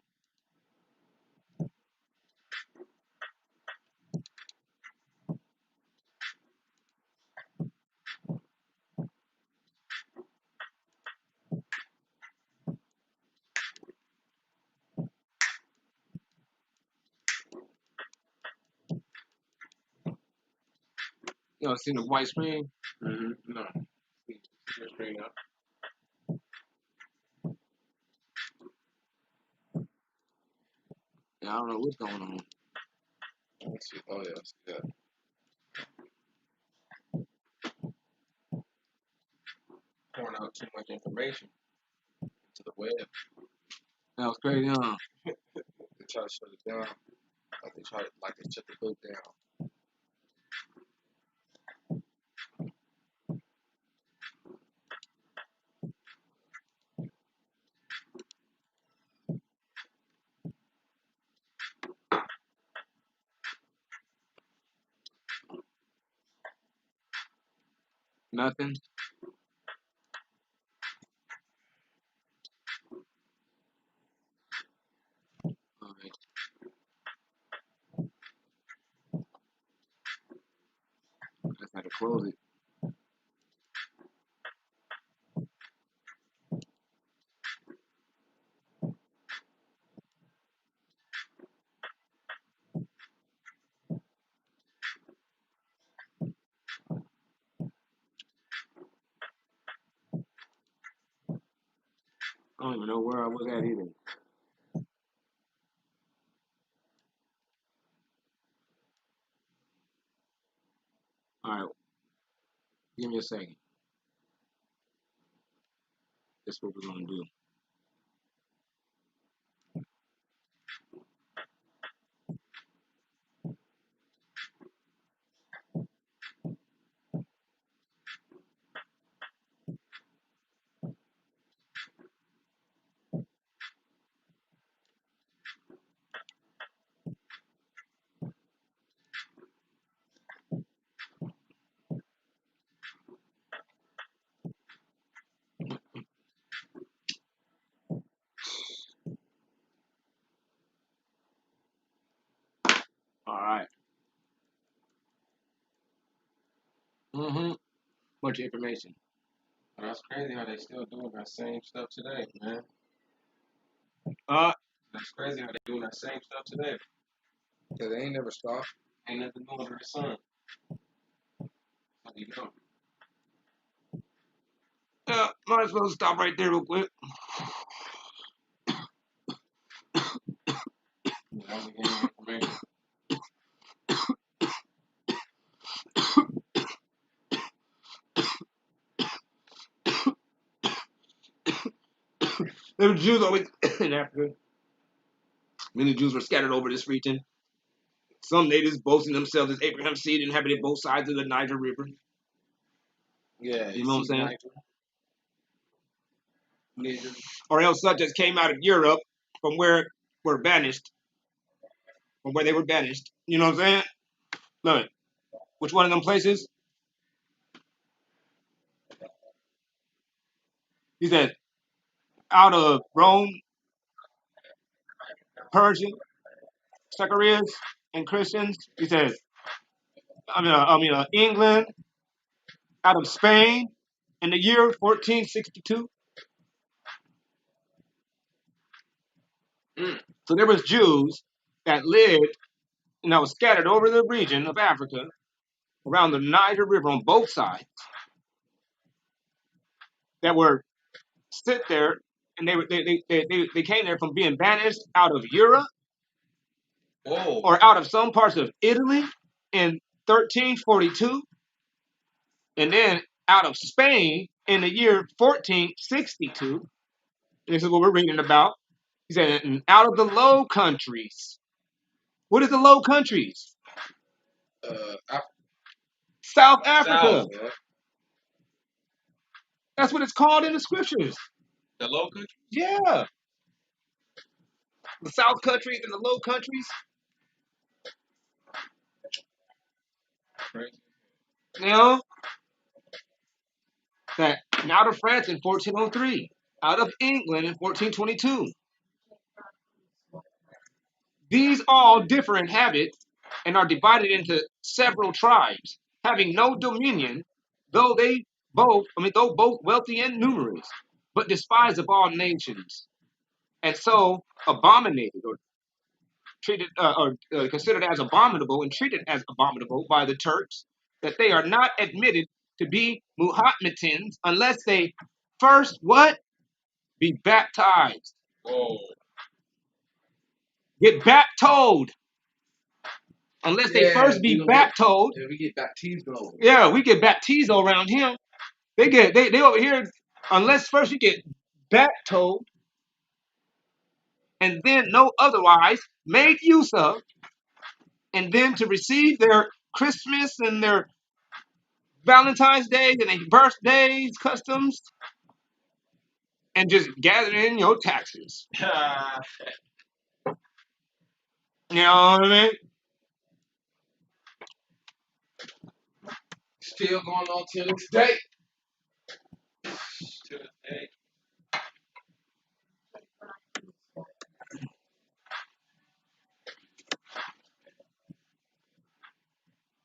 You know, seen the white screen? Mm-hmm. No. See your screen up. Yeah, I don't know what's going on. Let's see. Oh, yeah. Yeah. Pouring out too much information to the web. That was crazy, huh? They try to shut it down. Like they shut the book down. Nothing. All right. I just had to close it. I don't even know where I was at either. All right. Give me a second. That's what we're gonna do. Mm-hmm. Bunch of information. But that's crazy how they still doing that same stuff today, man. Uh, That's crazy how they doing that same stuff today. Cause they ain't never stopped. Ain't nothing new under the sun. How you know? yeah, might as well stop right there real quick. That was getting information. There were Jews always in Africa. Many Jews were scattered over this region. Some natives boasting themselves as Abraham's seed inhabited both sides of the Niger River. Yeah, You know what I'm saying? Niger. Or else such as came out of Europe from where were banished, from where they were banished. You know what I'm saying? Look, which one of them places? He said, out of Rome, Persia, Zacharias, and Christians. He says, England, out of Spain, in the year 1462. So there was Jews that lived and that was scattered over the region of Africa around the Niger River on both sides that were sit there and they came there from being banished out of Europe or out of some parts of Italy in 1342 and then out of Spain in the year 1462. This is what we're reading about. He said, and out of the Low Countries. What is the Low Countries? South Africa. South, yeah. That's what it's called in the scriptures. The Low Country? Yeah. The South Countries and the Low Countries. Crazy. You know? That out of France in 1403. Out of England in 1422. These all differ in habits and are divided into several tribes, having no dominion, though both wealthy and numerous, but despised of all nations, and so abominated or treated considered as abominable and treated as abominable by the Turks, that they are not admitted to be Muhammadans unless they first what? Be baptized. Whoa. Get baptized. Unless they first be baptized. Yeah, we get baptizo. Yeah, we get baptizo around him. They over here, unless first you get baptized and then no otherwise made use of, and then to receive their Christmas and their Valentine's Day and their birthdays, customs, and just gather in your taxes. You know what I mean? Still going on till this day. To this day.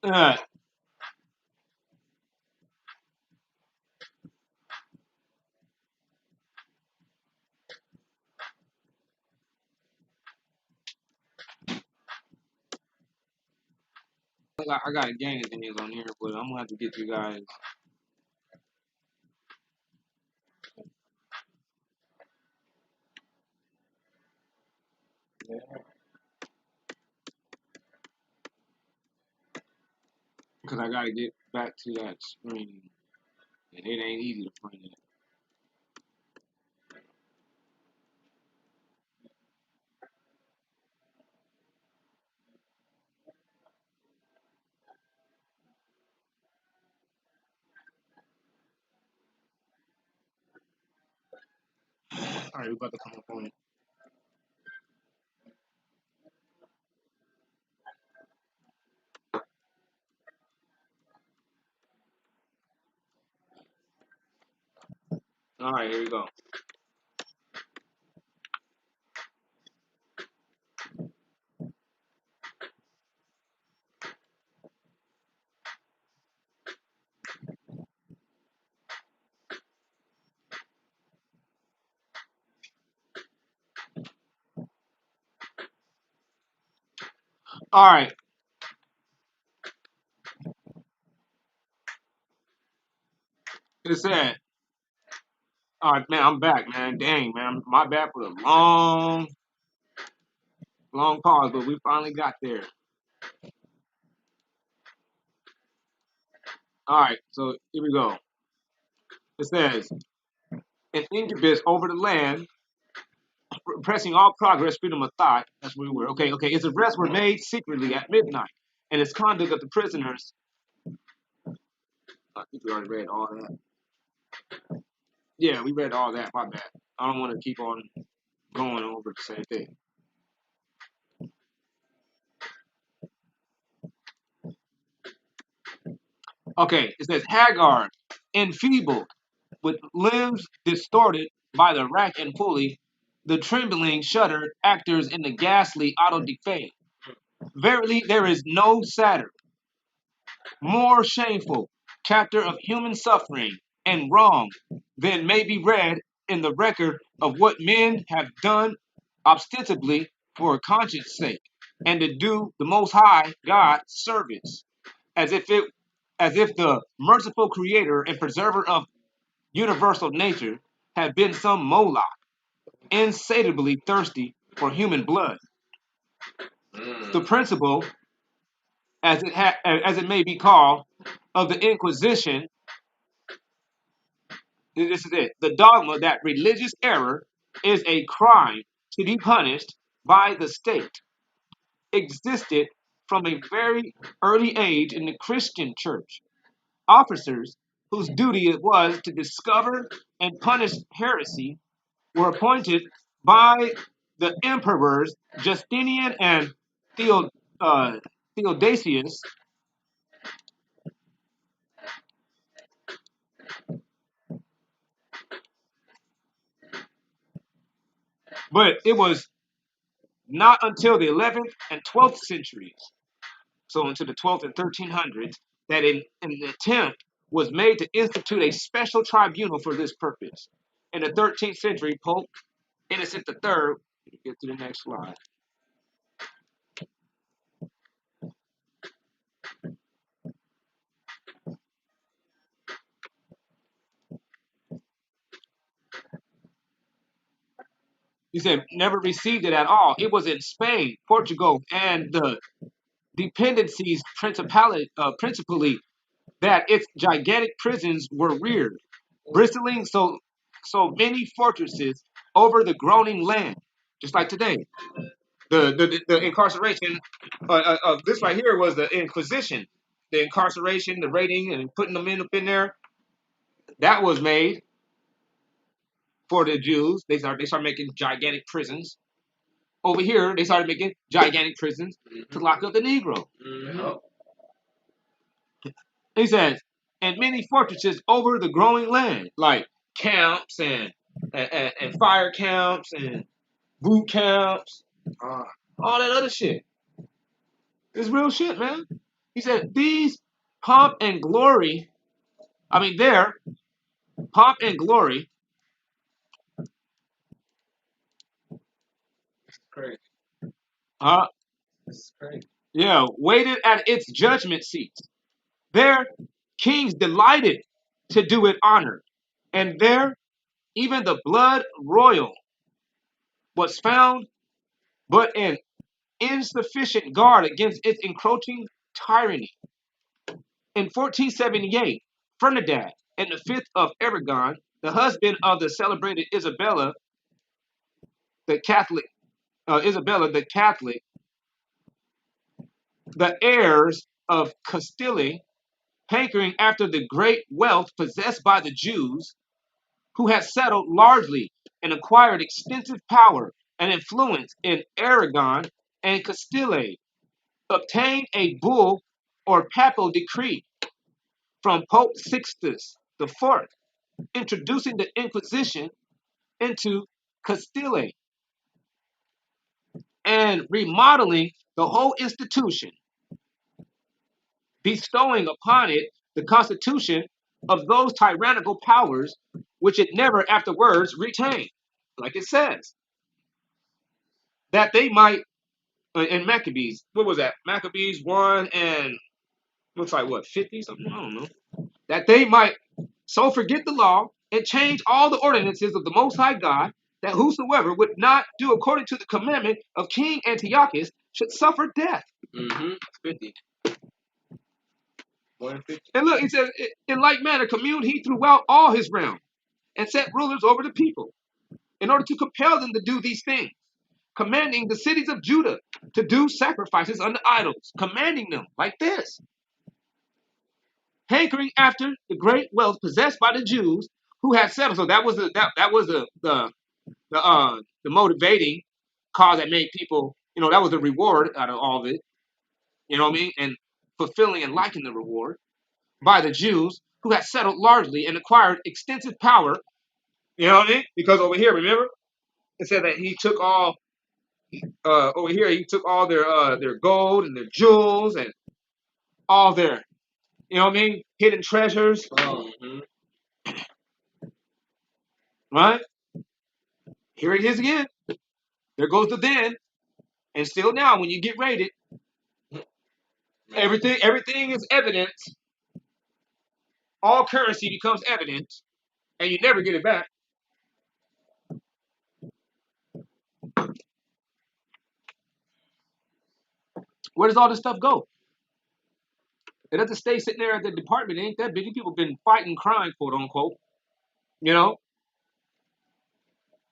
Uh, I got a gang of things on here, but I'm gonna have to get you guys. Because I gotta get back to that screen, and it ain't easy to find it. All right, we're about to come up on it. All right, here we go. All right. It said, all right, man, I'm back, man. Dang, man. My bad for the long pause, but we finally got there. All right, so here we go. It says, an incubus over the land, pressing all progress, freedom of thought. That's where we were. Okay, okay. Its arrests were made secretly at midnight, and its conduct of the prisoners. I think we already read all that. Yeah, we read all that. My bad. I don't want to keep on going over the same thing. Okay, it says Hagar, enfeebled, with limbs distorted by the rack and pulley, the trembling, shuddered actors in the ghastly auto-defame. Verily, there is no sadder, more shameful chapter of human suffering and wrong than may be read in the record of what men have done ostensibly for conscience sake, and to do the Most High God service, as if it, as if the merciful Creator and Preserver of universal nature had been some Moloch, insatiably thirsty for human blood. The principle, as it may be called, of the Inquisition. This is it. The dogma that religious error is a crime to be punished by the state existed from a very early age in the Christian church. Officers whose duty it was to discover and punish heresy were appointed by the emperors Justinian and Theodosius. But it was not until the 11th and 12th centuries, so into the 12th and 1300s, that an attempt was made to institute a special tribunal for this purpose. In the 13th century, Pope Innocent III, get to the next slide. He said never received it at all. It was in Spain, Portugal, and the dependencies principally that its gigantic prisons were reared, bristling so many fortresses over the groaning land, just like today. The incarceration of this right here was the Inquisition, the incarceration, the raiding, and putting them up in there. That was made for the Jews. They started making gigantic prisons. Over here, they started making gigantic prisons to lock up the Negro. Mm-hmm. He says, and many fortresses over the growing land, like camps and fire camps and boot camps, all that other shit. It's real shit, man. He said, these pomp and glory, their pomp and glory, Crazy. This is crazy. Yeah, waited at its judgment seats. There, kings delighted to do it honor, and there, even the blood royal was found but an insufficient guard against its encroaching tyranny. In 1478, Ferdinand and the fifth of Aragon, the husband of the celebrated Isabella the Catholic, the heirs of Castile, hankering after the great wealth possessed by the Jews, who had settled largely and acquired extensive power and influence in Aragon and Castile, obtained a bull or papal decree from Pope Sixtus IV, introducing the Inquisition into Castile and remodeling the whole institution, bestowing upon it the constitution of those tyrannical powers which it never afterwards retained, like it says, that they might in Maccabees. What was that? Maccabees 1 and looks like what, 50 something? I don't know. That they might so forget the law and change all the ordinances of the Most High God, that whosoever would not do according to the commandment of King Antiochus should suffer death. 50. 150. And look, he says, in like manner communed he throughout all his realm, and set rulers over the people, in order to compel them to do these things, commanding the cities of Judah to do sacrifices unto idols, commanding them like this, hankering after the great wealth possessed by the Jews who had settled. So that was the motivating cause that made people, that was the reward out of all of it, you know what I mean, and fulfilling and liking the reward by the Jews who had settled largely and acquired extensive power, you know what I mean? Because over here, remember, it said that he took all over here, he took all their gold and their jewels and all their, you know what I mean, hidden treasures, right? Here it is again. There goes the then, and still now when you get rated, everything is evidence. All currency becomes evidence, and you never get it back. Where does all this stuff go? It doesn't stay sitting there at the department. It ain't that big. People been fighting crime, quote unquote, you know,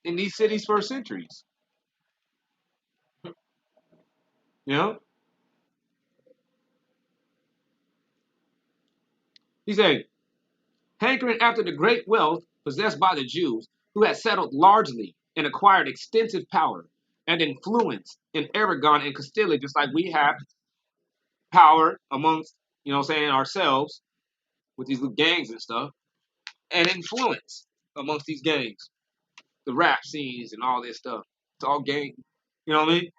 in these cities for centuries. You know? He said, hankering after the great wealth possessed by the Jews, who had settled largely and acquired extensive power and influence in Aragon and Castile, just like we have power amongst, ourselves with these little gangs and stuff, and influence amongst these gangs, the rap scenes and all this stuff. It's all gang, you know what I mean?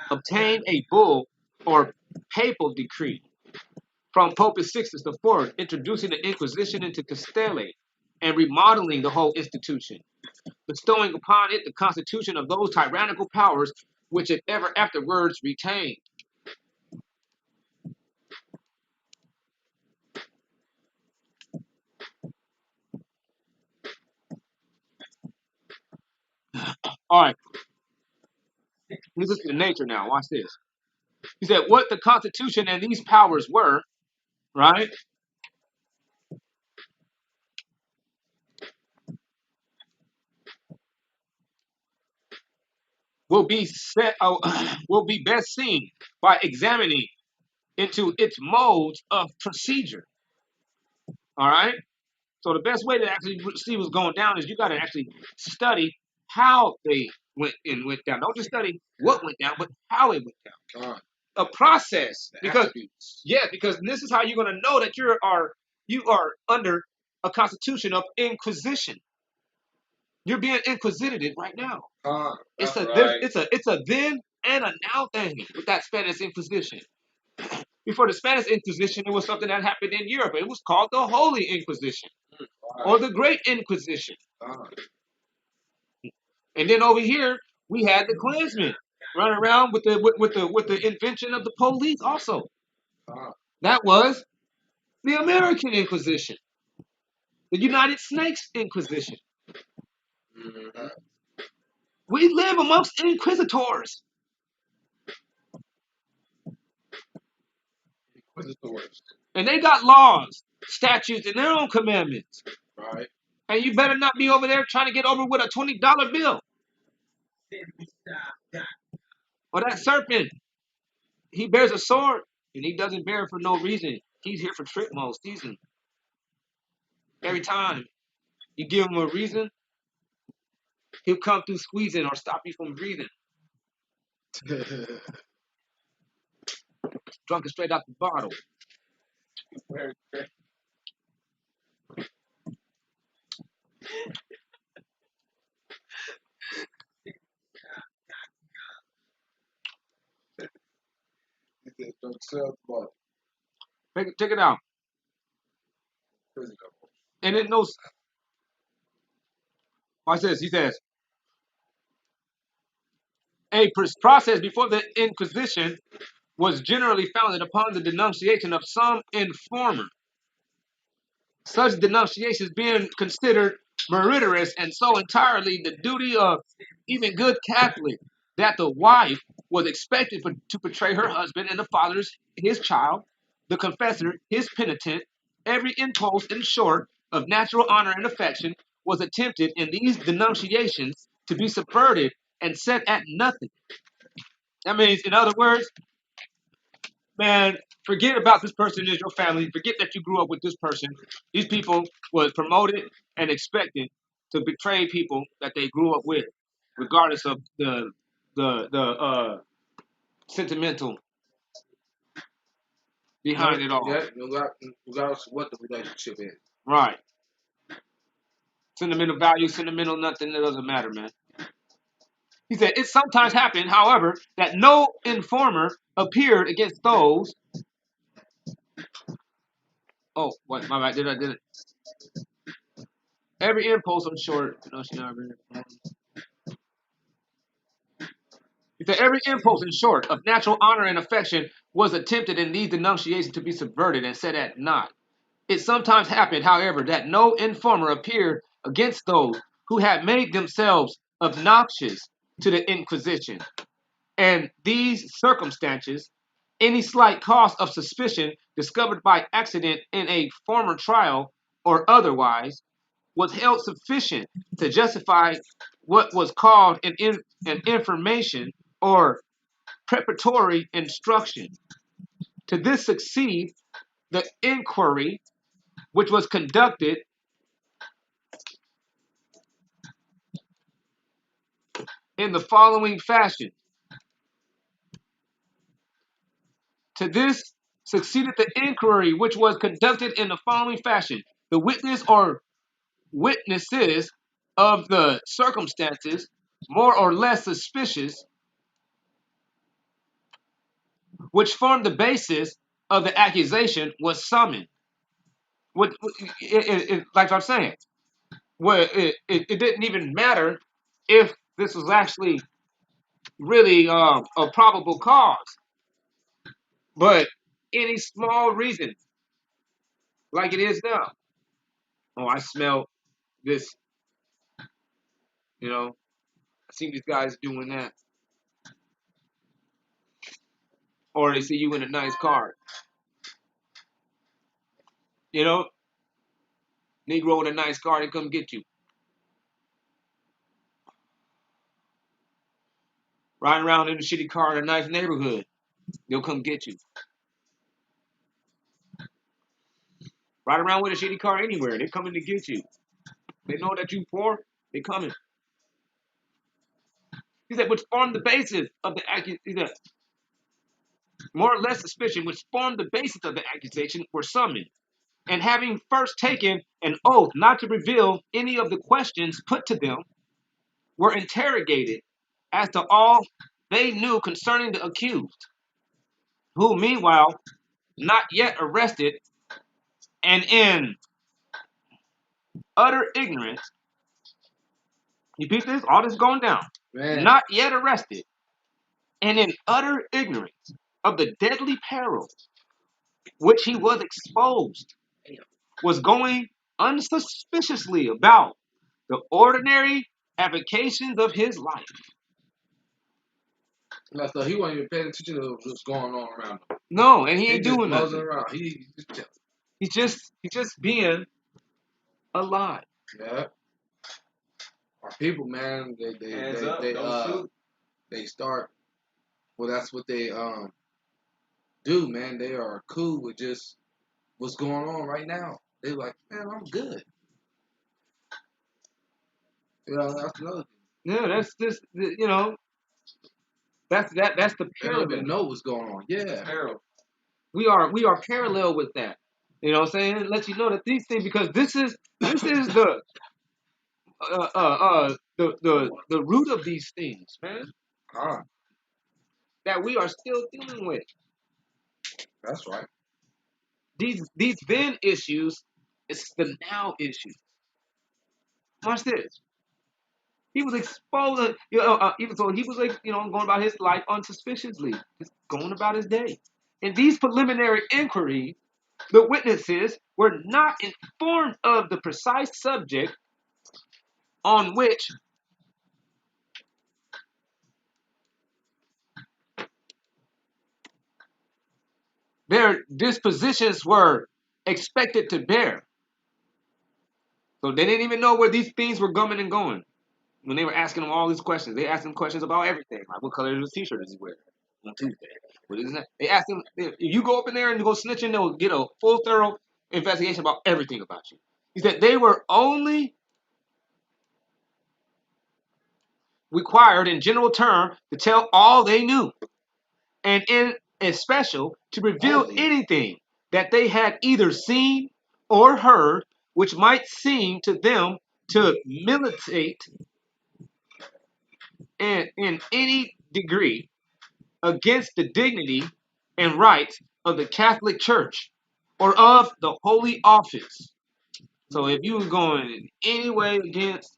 Obtained a bull or papal decree from Pope Sixtus IV, introducing the Inquisition into Castile and remodeling the whole institution, bestowing upon it the constitution of those tyrannical powers which it ever afterwards retained. All right, let's look at nature now. Watch this. He said, what the Constitution and these powers were, right, will be best seen by examining into its modes of procedure. All right. So the best way to actually see what's going down is you got to actually study how they went down. Don't just study what went down, but how it went down. A process, because this is how you're going to know that you are under a constitution of inquisition. You're being inquisited right now. It's a then and a now thing with that Spanish Inquisition. Before the Spanish Inquisition, it was something that happened in Europe. It was called the Holy Inquisition or the Great Inquisition. And then over here, we had the Klansmen running around with the invention of the police. Also, that was the American Inquisition, the United States Inquisition. We live amongst inquisitors. And they got laws, statutes, and their own commandments. Right. And you better not be over there trying to get over with a $20 bill. Or that serpent. He bears a sword, and he doesn't bear it for no reason. He's here for trick mode season. Every time you give him a reason, he'll come through squeezing or stop you from breathing. Drunk it straight out the bottle. Check it out. And then those. Watch this. He says, A process before the Inquisition was generally founded upon the denunciation of some informer, such denunciations being considered meritorious and so entirely the duty of even good Catholic that the wife was expected to portray her husband and the father's his child, the confessor his penitent. Every impulse, in short, of natural honor and affection was attempted in these denunciations to be subverted and set at nothing. That means, in other words, man, forget about this person is your family. Forget that you grew up with this person. These people was promoted and expected to betray people that they grew up with, regardless of the sentimental behind it all. Yeah, regardless of what the relationship is. Right. Sentimental value, sentimental nothing, it doesn't matter, man. He said, it sometimes happened, however, that no informer appeared against those. Oh, what? My bad. Did it? Every impulse, I'm short. He said, every impulse, in short, of natural honor and affection was attempted in these denunciations to be subverted and set at naught. It sometimes happened, however, that no informer appeared against those who had made themselves obnoxious to the Inquisition. And these circumstances, any slight cause of suspicion discovered by accident in a former trial or otherwise, was held sufficient to justify what was called an information or preparatory instruction. To this succeed the inquiry, which was conducted in the following fashion. To this succeeded the inquiry, which was conducted in the following fashion. The witness or witnesses of the circumstances, more or less suspicious, which formed the basis of the accusation, was summoned. Like I'm saying, it didn't even matter if this was actually really a probable cause, but any small reason, like it is now. Oh, I smell this. I seen these guys doing that, or they see you in a nice car. You know, Negro in a nice car, they come get you. Riding around in a shitty car in a nice neighborhood, they'll come get you. Ride around with a shitty car anywhere, they're coming to get you. They know that you poor, they coming. He said, which formed the basis of the accusation, more or less suspicion, which formed the basis of the accusation, were summoned. And having first taken an oath not to reveal any of the questions put to them, were interrogated as to all they knew concerning the accused, who meanwhile, not yet arrested, and in utter ignorance, you beat this, all this going down, Man. not yet arrested, and in utter ignorance of the deadly peril which he was exposed, was going unsuspiciously about the ordinary avocations of his life. So he wasn't even paying attention to what's going on around him. No, and he ain't doing nothing. nothing. Around. He's just being alive. Yeah. Our people, man, they start. Well, that's what they do, man. They are cool with just what's going on right now. They're like, man, I'm good. That's another thing. Yeah, that's just that's the They don't parallel. even know what's going on. Yeah. Parallel. We are parallel with that. You know what I'm saying? It lets you know that these things, because this is the the root of these things, man. That we are still dealing with. That's right. These then issues, it's the now issues. Watch this. He was exposed, even so he was like, going about his life unsuspiciously, just going about his day. In these preliminary inquiries, the witnesses were not informed of the precise subject on which their dispositions were expected to bear. So they didn't even know where these things were coming and going. When they were asking him all these questions, they asked him questions about everything. Like, what color is his t-shirt does he wear on Tuesday? What is that? They asked him, if you go up in there and go snitching, they'll get a full, thorough investigation about everything about you. He said they were only required, in general term, to tell all they knew, and in especial to reveal anything that they had either seen or heard, which might seem to them to militate in any degree against the dignity and rights of the Catholic Church or of the Holy Office. So if you were going in any way against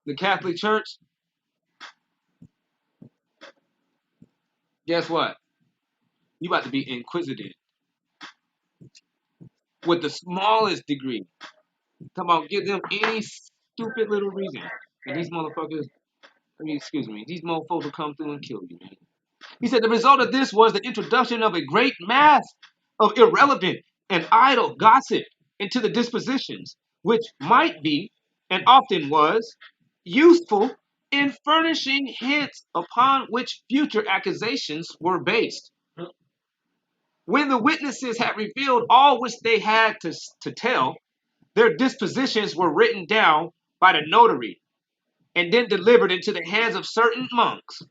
the Catholic Church, guess what? You about to be inquisitive with the smallest degree. Come on, give them any stupid little reason. And these motherfuckers, excuse me, these motherfuckers will come through and kill you, man. He said the result of this was the introduction of a great mass of irrelevant and idle gossip into the dispositions, which might be, and often was, useful in furnishing hints upon which future accusations were based. When the witnesses had revealed all which they had to tell, their dispositions were written down by the notary and then delivered into the hands of certain monks.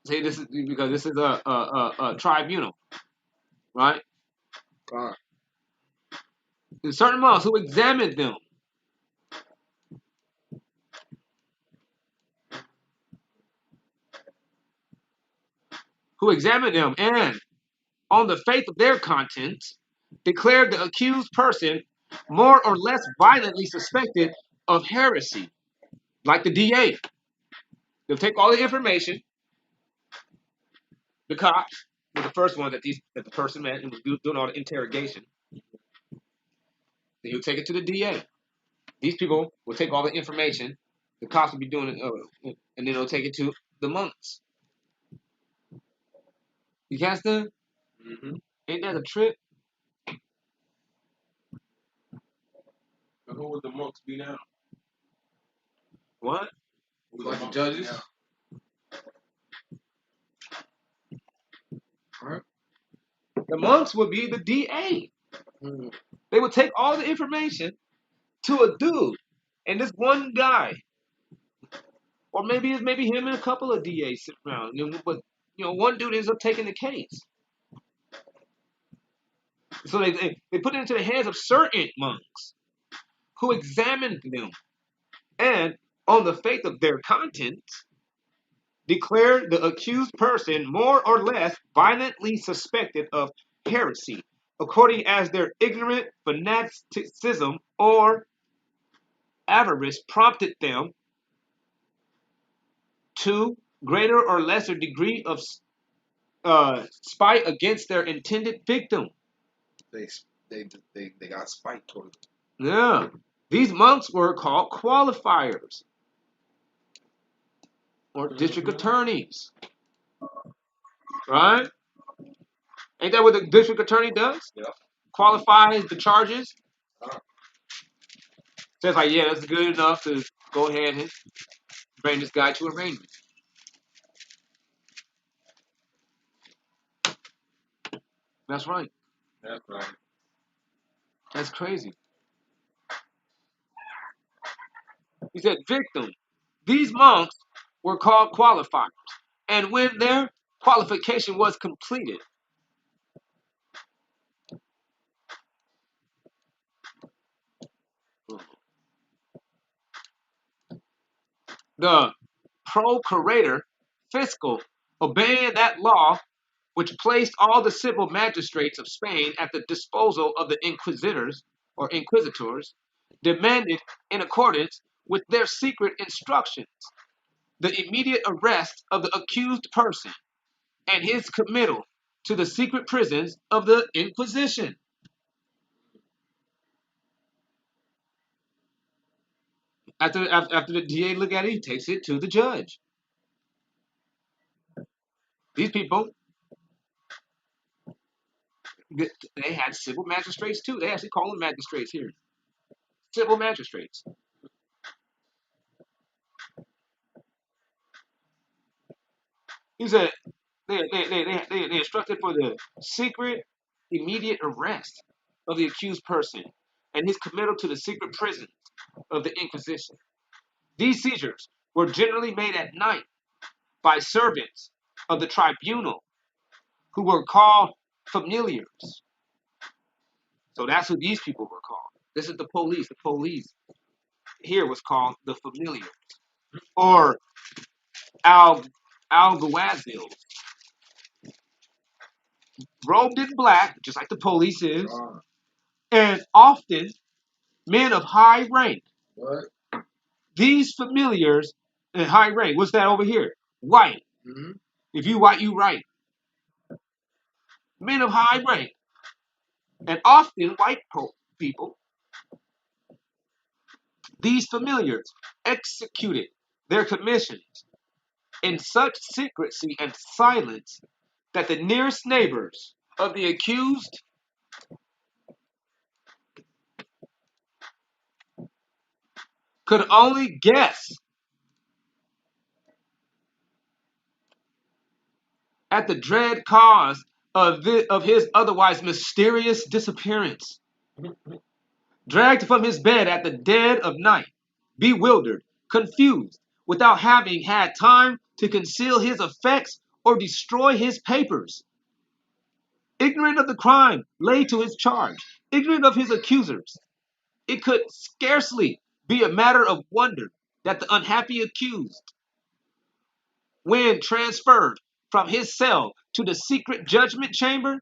See, this is because this is a tribunal, right? There's certain monks who examined them. And, on the faith of their contents, declared the accused person more or less violently suspected of heresy, like the DA. They'll take all the information. The cops were the first one that the person met and was doing all the interrogation. Then he'll take it to the DA. These people will take all the information. The cops will be doing it, and then they'll take it to the monks. You catch them? Mm-hmm. Ain't that a trip? And who would the monks be now? What? Who would Like the monks judges? be now? Right. The monks would be the DA. Mm. They would take all the information to a dude and this one guy, or maybe it's maybe him and a couple of DAs sit around. But one dude ends up taking the case. So they put it into the hands of certain monks who examined them and, on the faith of their contents, declared the accused person more or less violently suspected of heresy, according as their ignorant fanaticism or avarice prompted them to greater or lesser degree of spite against their intended victim. They got spite towards them. Yeah. These monks were called qualifiers or district attorneys. Right? Ain't that what the district attorney does? Yeah. Qualifies the charges. Says like, yeah, that's good enough to go ahead and bring this guy to arraignment. That's right. That's right. That's crazy. He said victim. These monks were called qualifiers. And when their qualification was completed, the procurator fiscal, obeying that law, which placed all the civil magistrates of Spain at the disposal of the inquisitors, demanded, in accordance with their secret instructions, the immediate arrest of the accused person and his committal to the secret prisons of the Inquisition. After the DA look at it, he takes it to the judge. These people, they had civil magistrates too. They actually call them magistrates here. Civil magistrates. He said they instructed for the secret, immediate arrest of the accused person and his committal to the secret prisons of the Inquisition. These seizures were generally made at night by servants of the tribunal who were called familiars. So that's who these people were called. This is the police. The police here was called the familiars or alguazils, robed in black, just like the police is, and often men of high rank. What? These familiars in high rank. What's that over here? White. Mm-hmm. If you white, you right. Men of high rank, and often white people. These familiars executed their commissions in such secrecy and silence that the nearest neighbors of the accused could only guess at the dread cause of his otherwise mysterious disappearance. Dragged from his bed at the dead of night, bewildered, confused, without having had time to conceal his effects or destroy his papers. Ignorant of the crime laid to his charge, ignorant of his accusers, it could scarcely be a matter of wonder that the unhappy accused, when transferred from his cell to the secret judgment chamber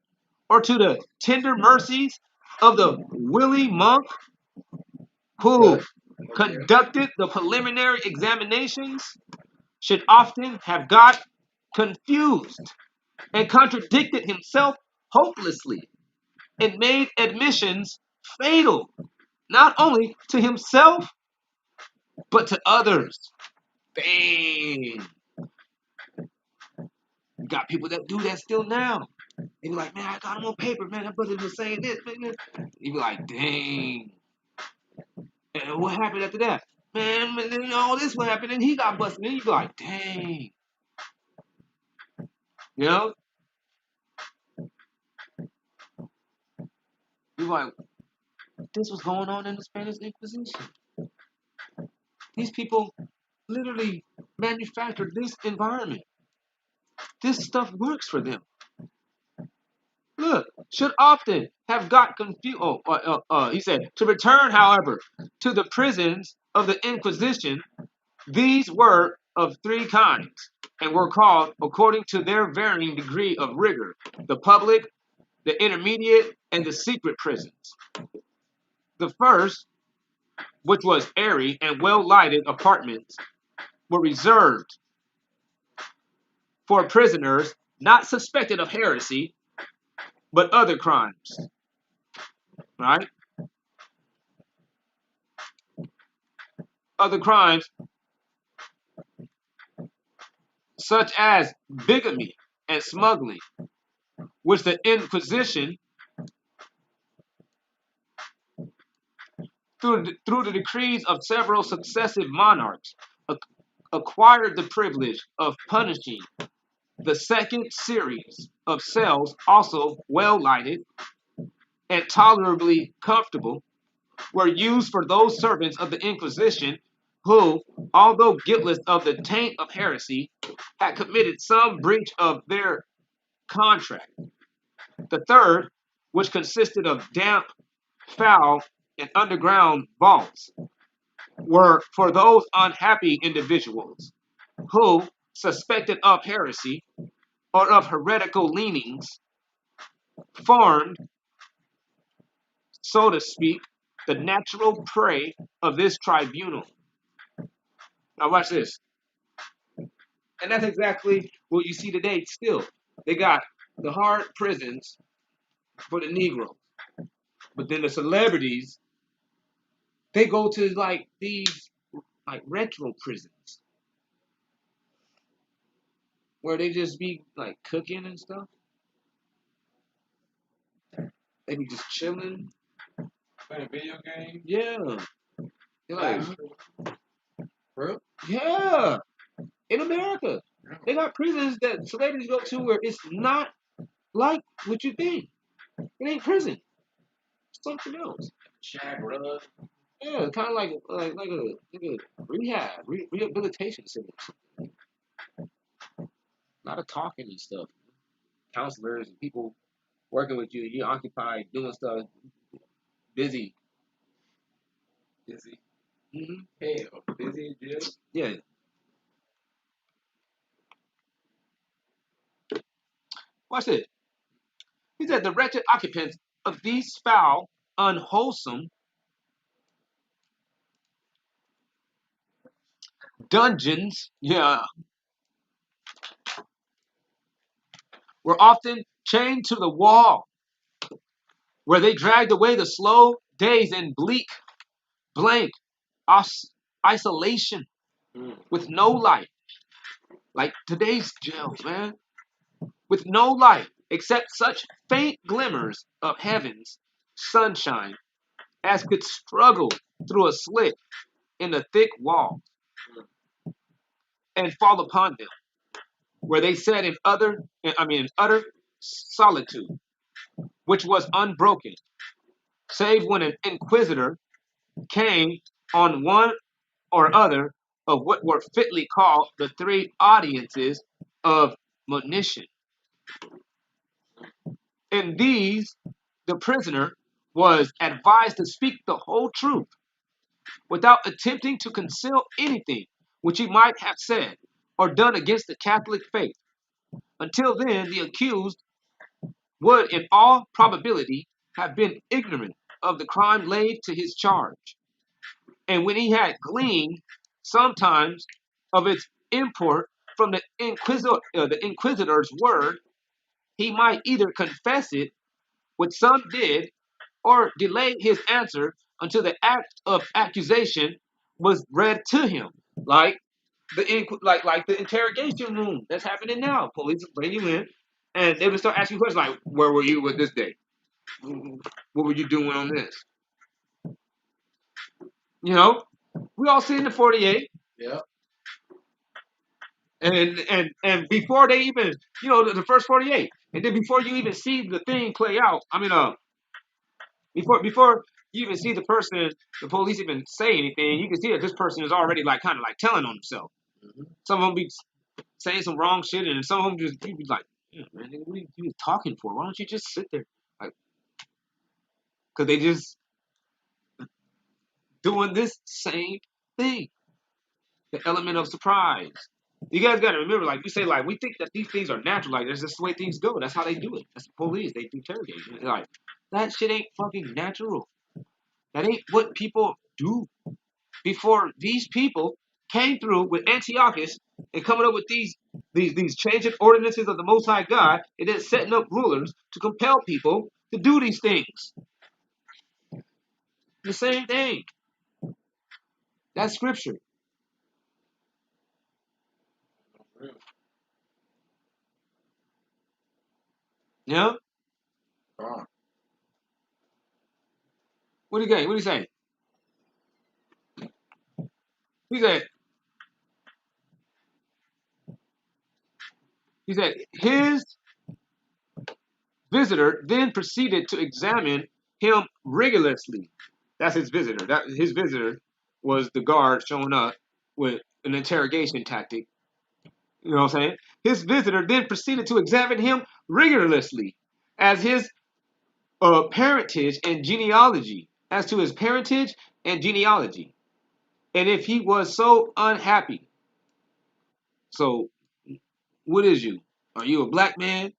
or to the tender mercies of the wily monk who conducted the preliminary examinations, should often have got confused and contradicted himself hopelessly and made admissions fatal not only to himself but to others. Dang. You got people that do that still now. They be like, man, I got him on paper, man. That brother was saying this, man. You be like, dang. And what happened after that? Man, all this what happened, and he got busted. And you be like, dang. You know? You like, this was going on in the Spanish Inquisition. These people literally manufactured this environment. This stuff works for them. Look, should often have got confused. He said, to return, however, to the prisons of the Inquisition, these were of three kinds, and were called, according to their varying degree of rigor, the public, the intermediate, and the secret prisons. The first, which was airy and well-lighted apartments, were reserved for prisoners not suspected of heresy, but other crimes. Right? Other crimes such as bigamy and smuggling, which the Inquisition, through the decrees of several successive monarchs, acquired the privilege of punishing. The second series of cells, also well lighted and tolerably comfortable, were used for those servants of the Inquisition who, although guiltless of the taint of heresy, had committed some breach of their contract. The third, which consisted of damp, foul, and underground vaults, were for those unhappy individuals who, suspected of heresy, or of heretical leanings formed, so to speak, the natural prey of this tribunal. Now watch this. And that's exactly what you see today still. They got the hard prisons for the Negroes. But then the celebrities, they go to like these like retro prisons where they just be like cooking and stuff. They be just chilling. Playing video games. Yeah. They're like, Bro, yeah. In America. They got prisons that celebrities go to where it's not like what you think. It ain't prison. It's something else. Shag rug. Yeah, kind of like a rehabilitation center. A lot of talking and stuff. Counselors and people working with you. You're occupied doing stuff, busy. Busy. Hmm. Hell, busy in jail. Yeah. Watch this. He said the wretched occupants of these foul, unwholesome dungeons, yeah, were often chained to the wall, where they dragged away the slow days in bleak, blank isolation with no light, like today's jails, man, with no light except such faint glimmers of heaven's sunshine as could struggle through a slit in the thick wall and fall upon them, where they sat in utter solitude, which was unbroken, save when an inquisitor came on one or other of what were fitly called the three audiences of monition. In these, the prisoner was advised to speak the whole truth without attempting to conceal anything which he might have said or done against the Catholic faith. Until then, the accused would, in all probability, have been ignorant of the crime laid to his charge. And when he had gleaned sometimes of its import from the inquisitor's word, he might either confess it, which some did, or delay his answer until the act of accusation was read to him, like like the interrogation room that's happening now. Police bring you in, and they would start asking questions like, "Where were you with this day? What were you doing on this?" You know, we all seen the 48. yeah. And before they even, the first 48, and then before you even see the thing play out, before you even see the police even say anything, you can see that this person is already like kind of like telling on himself. Mm-hmm. Some of them be saying some wrong shit, and some of them just you be like, yeah, man, nigga, what are you talking for? Why don't you just sit there? Like, because they just doing this same thing. The element of surprise. You guys got to remember, like we say, like we think that these things are natural. Like that's just the way things go. That's how they do it. That's the police. They do interrogation. Like that shit ain't fucking natural. That ain't what people do. Before these people came through with Antiochus and coming up with these changing ordinances of the Most High God, and then setting up rulers to compel people to do these things. The same thing. That's scripture. Yeah. Gone. What do you say? What do you say? He said. He said his visitor then proceeded to examine him rigorously. That's his visitor. That his visitor was the guard showing up with an interrogation tactic. You know what I'm saying? His visitor then proceeded to examine him rigorously as his parentage and genealogy, as to his parentage and genealogy, and if he was so unhappy. So, what is you? Are you a black man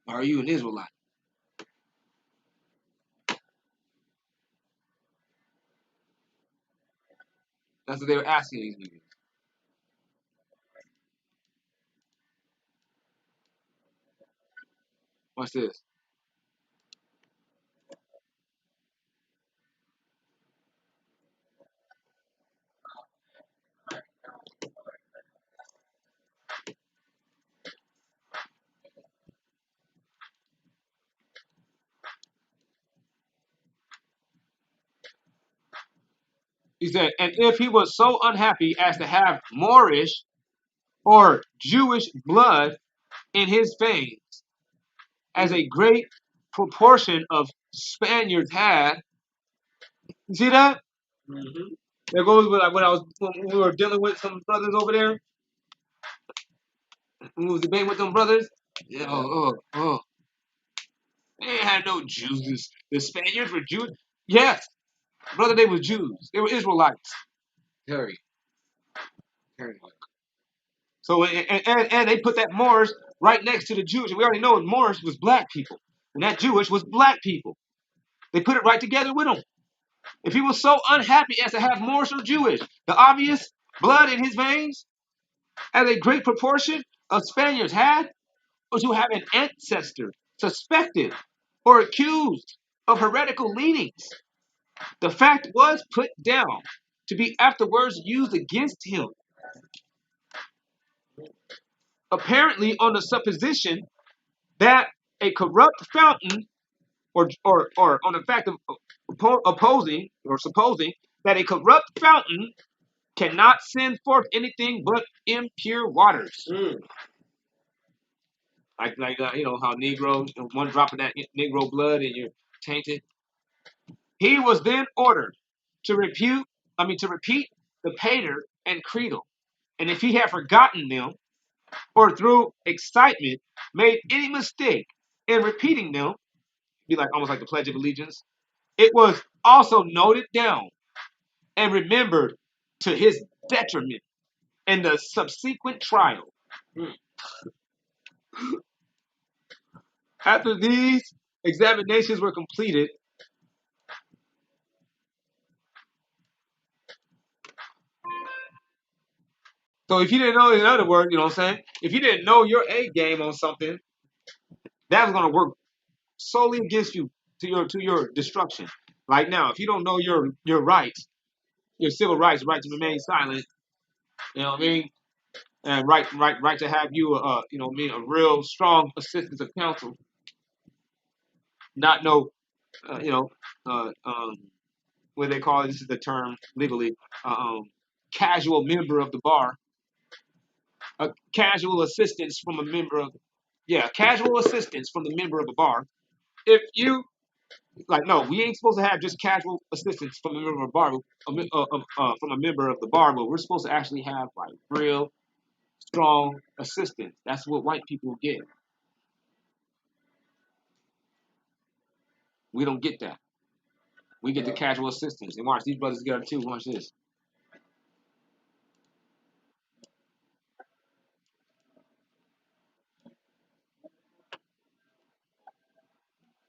or are you an Israelite? That's what they were asking these people. Watch this. He said, and if he was so unhappy as to have Moorish or Jewish blood in his veins, as a great proportion of Spaniards had. You see that? Mm-hmm. There goes when we were dealing with some brothers over there. When we was debating with them brothers. Yeah, oh. They ain't had no Jews. The Spaniards were Jews. Yes, brother, they were Jews. They were Israelites. Harry. Harry. So and they put that Moors right next to the Jewish. And we already know Moors was black people. And that Jewish was black people. They put it right together with them. If he was so unhappy as to have Moorish or Jewish, the obvious blood in his veins, as a great proportion of Spaniards had, or to have an ancestor suspected or accused of heretical leanings, the fact was put down to be afterwards used against him, apparently on the supposition that a corrupt fountain, or on the fact of opposing or supposing that a corrupt fountain cannot send forth anything but impure waters. Mm. You know how Negroes, one drop of that Negro blood and you're tainted. He was then ordered to repeat the pater and creedal, and if he had forgotten them or through excitement made any mistake in repeating them, be like almost like the Pledge of Allegiance, it was also noted down and remembered to his detriment in the subsequent trial. Mm. After these examinations were completed, so if you didn't know, in other words, you know what I'm saying? If you didn't know your A game on something, that was going to work solely against you to your destruction. Like now, if you don't know your rights, your civil rights, right to remain silent, you know what I mean, and right to have you, you know what I mean, a real strong assistance of counsel, not no, you know, what they call it, this is the term legally, casual member of the bar, a casual assistance from a member of, yeah, casual assistance from the member of a bar. If you like, no, we ain't supposed to have just casual assistance from a member of a bar, from a member of the bar, but we're supposed to actually have like real strong assistance. That's what white people get. We don't get that. We get the casual assistance. And watch, these brothers get it too. Watch this.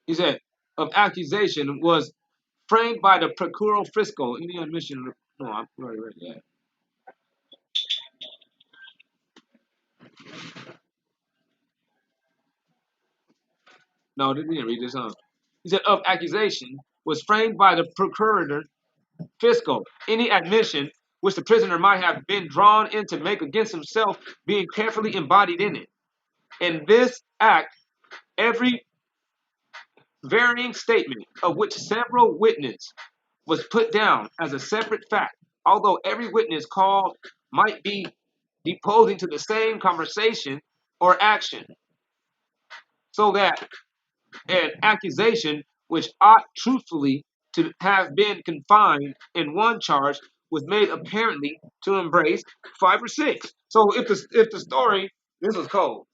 He said, of accusation was framed by the procural fiscal in the admission. No, I've already read that. No, they didn't read this. He said, of accusation was framed by the procurator fiscal any admission which the prisoner might have been drawn in to make against himself being carefully embodied in it. In this act, every varying statement of which several witnesses was put down as a separate fact, although every witness called might be deposing to the same conversation or action, so that an accusation which ought truthfully to have been confined in one charge was made apparently to embrace five or six. So if the story, this was cold.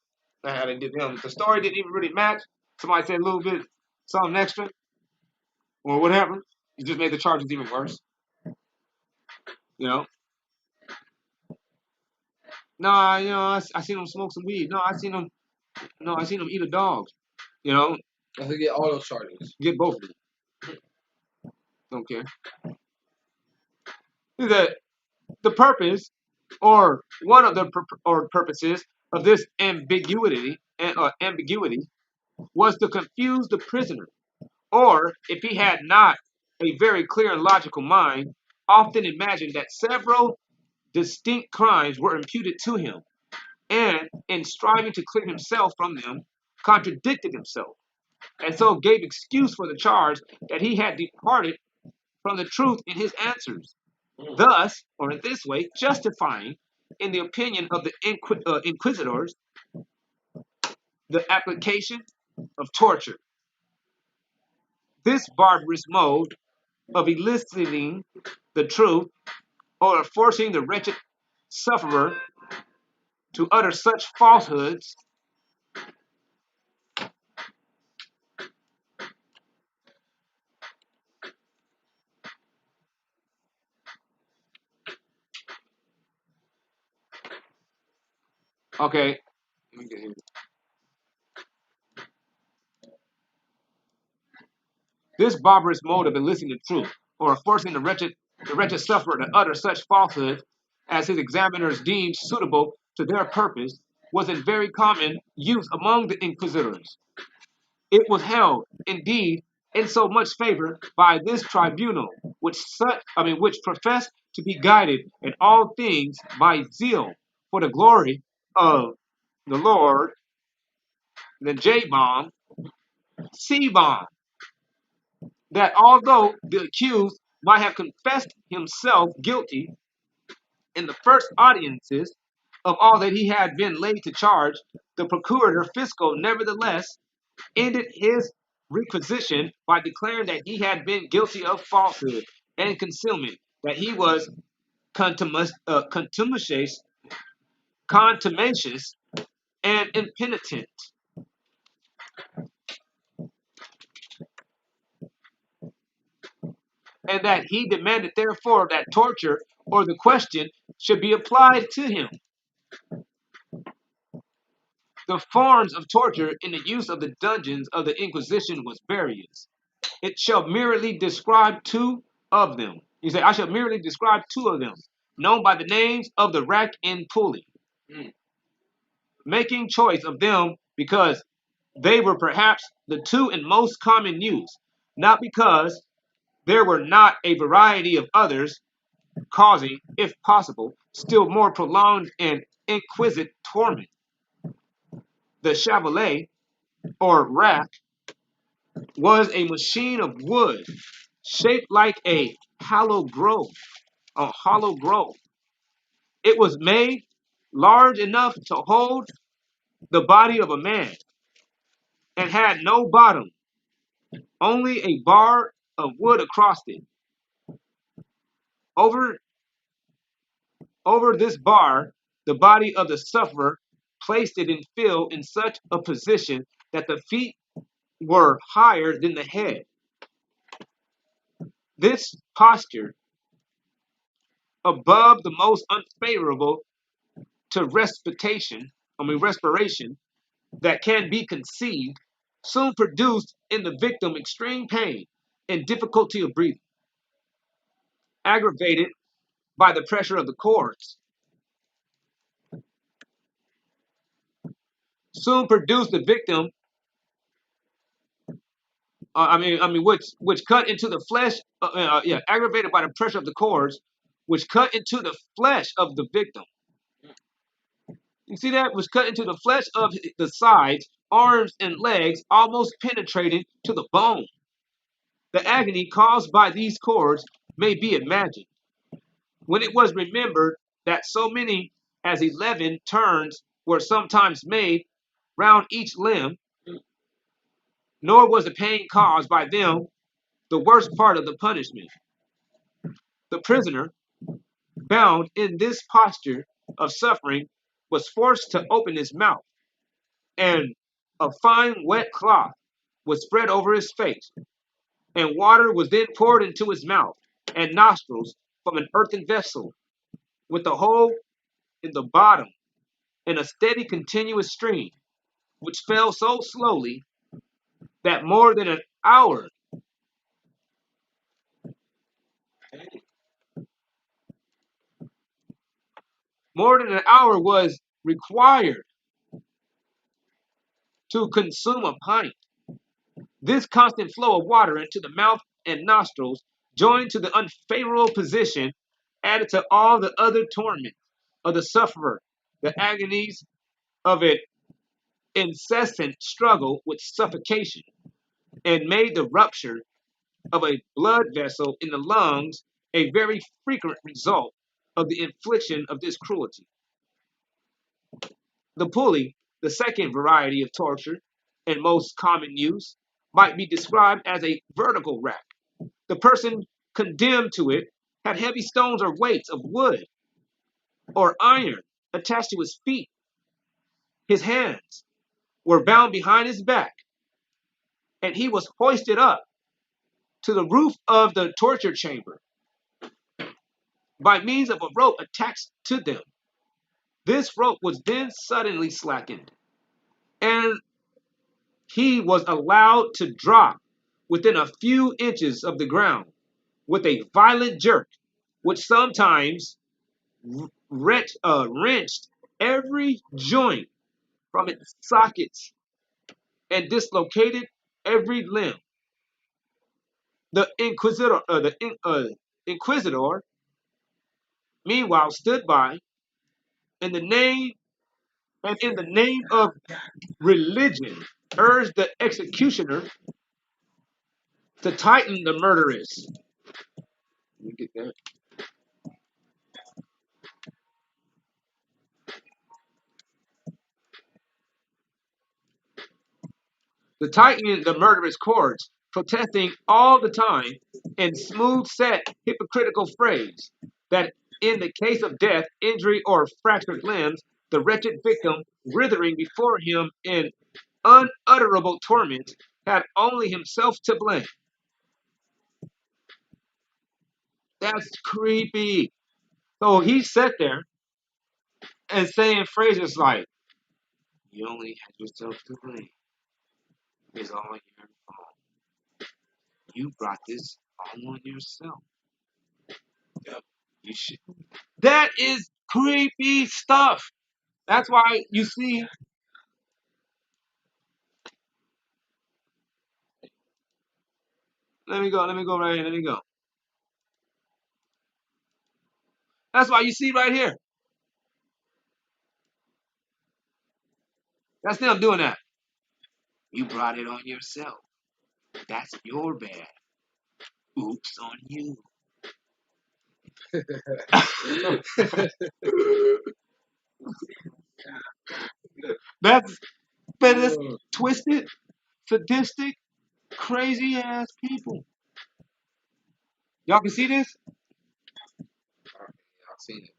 I had to get them. If the story didn't even really match, somebody said a little bit something extra or whatever, it just made the charges even worse. You know, no, you know, I seen them smoke some weed. No, I seen them. No, I seen him eat a dog. You know, I think get all those charges. get both of them. Don't care. That the purpose, or one of the purposes of this ambiguity was to confuse the prisoner, or if he had not a very clear and logical mind, often imagined that several distinct crimes were imputed to him, and in striving to clear himself from them, contradicted himself, and so gave excuse for the charge that he had departed from the truth in his answers, thus, or in this way, justifying, in the opinion of the inquisitors, the application of torture. This barbarous mode of eliciting the truth, or of forcing the wretched sufferer to utter such falsehoods, okay, let me get here. This barbarous mode of eliciting the truth, or of forcing the wretched sufferer to utter such falsehoods as his examiners deemed suitable to their purpose, was in very common use among the inquisitors. It was held, indeed, in so much favor by this tribunal, which professed to be guided in all things by zeal for the glory of the Lord, the J bomb, C bomb, that although the accused might have confessed himself guilty in the first audiences of all that he had been laid to charge, the procurator fiscal nevertheless ended his requisition by declaring that he had been guilty of falsehood and concealment, that he was contumacious, and impenitent, and that he demanded therefore that torture or the question should be applied to him. The forms of torture in the use of the dungeons of the Inquisition was various. It shall merely describe two of them. You say, I shall merely describe two of them, known by the names of the rack and pulley, making choice of them because they were perhaps the two in most common use, not because there were not a variety of others, causing, if possible, still more prolonged and exquisite torment. The chevalet, or rack, was a machine of wood, shaped like a hollow grove. It was made large enough to hold the body of a man, and had no bottom, only a bar of wood across it. Over, over this bar, the body of the sufferer placed it and filled in such a position that the feet were higher than the head. This posture, above the most unfavorable to respiration that can be conceived, soon produced in the victim extreme pain and difficulty of breathing, aggravated by the pressure of the cords. Soon produced the victim, which cut into the flesh. Aggravated by the pressure of the cords, which cut into the flesh of the victim. You see that? Was cut into the flesh of the sides, arms, and legs, almost penetrating to the bone. The agony caused by these cords may be imagined, when it was remembered that so many as 11 turns were sometimes made round each limb, nor was the pain caused by them the worst part of the punishment. The prisoner, bound in this posture of suffering, was forced to open his mouth, and a fine wet cloth was spread over his face, and water was then poured into his mouth and nostrils from an earthen vessel, with a hole in the bottom and a steady continuous stream. which fell so slowly that more than an hour was required to consume a pint. This constant flow of water into the mouth and nostrils, joined to the unfavorable position, added to all the other torments of the sufferer, the agonies of an incessant struggle with suffocation, and made the rupture of a blood vessel in the lungs a very frequent result of the infliction of this cruelty. The pulley, the second variety of torture in most common use, might be described as a vertical rack. The person condemned to it had heavy stones or weights of wood or iron attached to his feet. His hands were bound behind his back, and he was hoisted up to the roof of the torture chamber by means of a rope attached to them. This rope was then suddenly slackened, and he was allowed to drop within a few inches of the ground with a violent jerk, which sometimes wrenched every joint from its sockets and dislocated every limb. The inquisitor, meanwhile, stood by, in the name in the name of religion, urged the executioner to tighten the murderess. Let me get that. To tighten the murderous cords, protesting all the time in smooth-set hypocritical phrase that in the case of death, injury, or fractured limbs, the wretched victim, writhing before him in unutterable torment, had only himself to blame. That's creepy. So he sat there and saying phrases like, "You only had yourself to blame. It's all your fault. You brought this all on yourself. Yep. You should." That is creepy stuff. That's why you see. Let me go. Let me go right here. Let me go. That's why you see right here. That's them doing that. You brought it on yourself. That's your bad. Oops on you. That's that's twisted, sadistic, crazy ass people. Y'all can see this? I've seen it.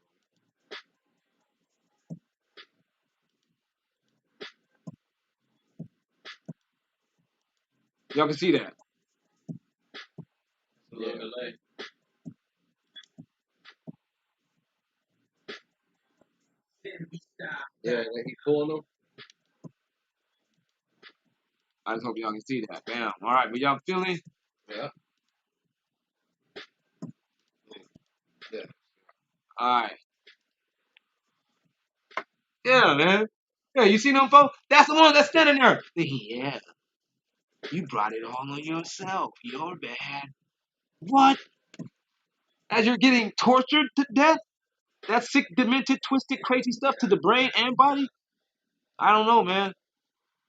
Y'all can see that. Yeah, delay. Yeah, like he pulling them. I just hope y'all can see that. Bam. All right, but y'all feeling? Yeah. Yeah. All right. Yeah, man. Yeah, you see them folks? That's the one that's standing there. Yeah, you brought it all on yourself. You're bad. What? As you're getting tortured to death? That sick, demented, twisted, crazy stuff to the brain and body? I don't know, man.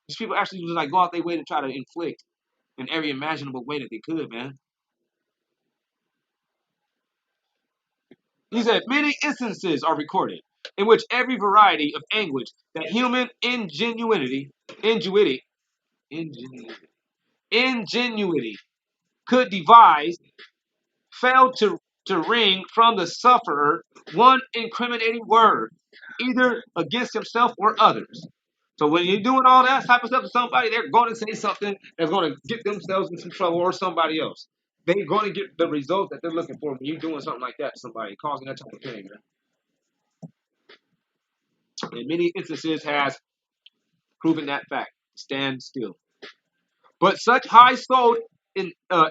These people actually just like go out their way to try to inflict in every imaginable way that they could, man. He said many instances are recorded in which every variety of anguish that human ingenuity, ingenuity could devise failed to wring from the sufferer one incriminating word, either against himself or others. So when you're doing all that type of stuff to somebody, they're going to say something that's going to get themselves in some trouble or somebody else. They're going to get the result that they're looking for when you're doing something like that to somebody, causing that type of pain, man. In many instances has proving that fact. Stand still. But such high soul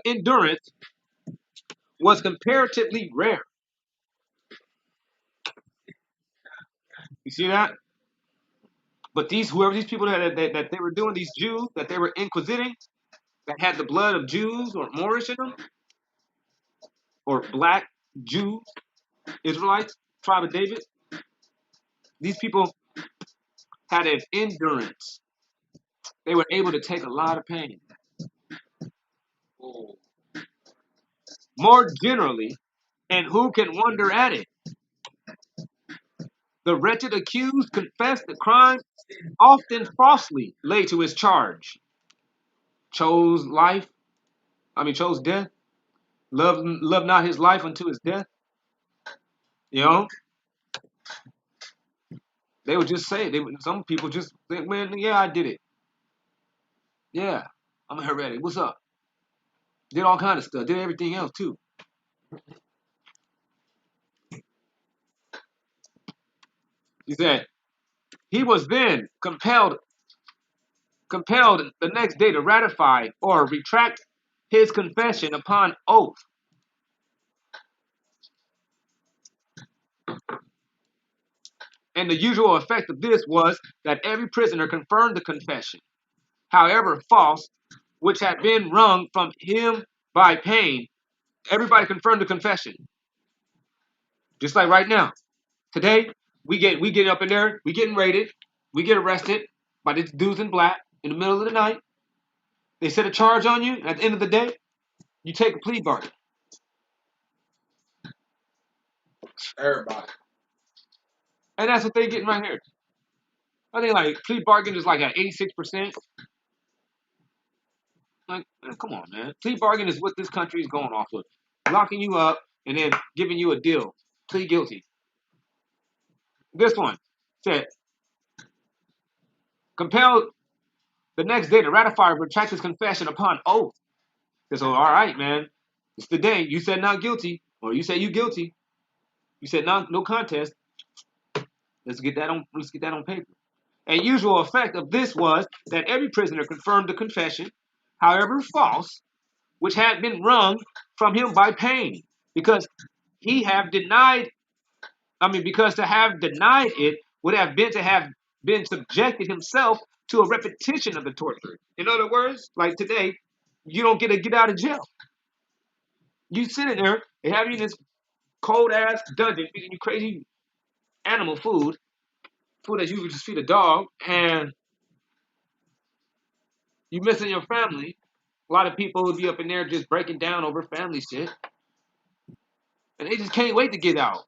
endurance was comparatively rare. You see that? But whoever these people that they were doing, these Jews that they were inquisiting, that had the blood of Jews or Moorish in them, or black Jews, Israelites, tribe of David, these people had an endurance. They were able to take a lot of pain. Oh, More generally, and who can wonder at it? The wretched accused confessed the crime often falsely laid to his charge. Chose death. Love not his life unto his death. You know, they would just say, some people just think, man, yeah, I did it. Yeah, I'm a heretic. What's up? Did all kind of stuff. Did everything else too. He said he was then compelled the next day to ratify or retract his confession upon oath. And the usual effect of this was that every prisoner confirmed the confession, however false, which had been wrung from him by pain. Everybody confirmed the confession. Just like right now. Today, we get up in there, we getting raided, we get arrested by these dudes in black in the middle of the night. They set a charge on you, and at the end of the day, you take a plea bargain. everybody. And that's what they're getting right here. I think like plea bargain is like at 86%. Like, man, come on, man. Plea bargain is what this country is going off of. Locking you up and then giving you a deal. Plead guilty. This one said, compelled the next day to ratify or retract his confession upon oath. So, all right, man. It's the day. You said not guilty, or you said you guilty. You said no contest. Let's get that on paper. A usual effect of this was that every prisoner confirmed the confession, however false, which had been wrung from him by pain, because because to have denied it would have been to have been subjected himself to a repetition of the torture. In other words, like today, you don't get to get out of jail. You sit in there, they have you in this cold ass dungeon feeding you crazy animal food that you would just feed a dog, and you missing your family. A lot of people would be up in there just breaking down over family shit, and they just can't wait to get out.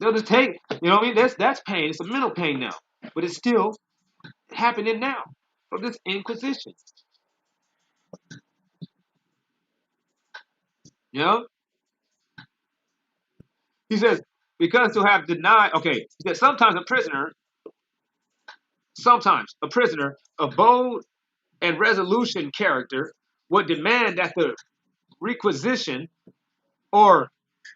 They'll just take, you know what I mean? That's pain. It's a mental pain now, but it's still happening now from this Inquisition. You know? He says because to have denied. Okay, he said sometimes a prisoner of bold and resolution character would demand that the requisition or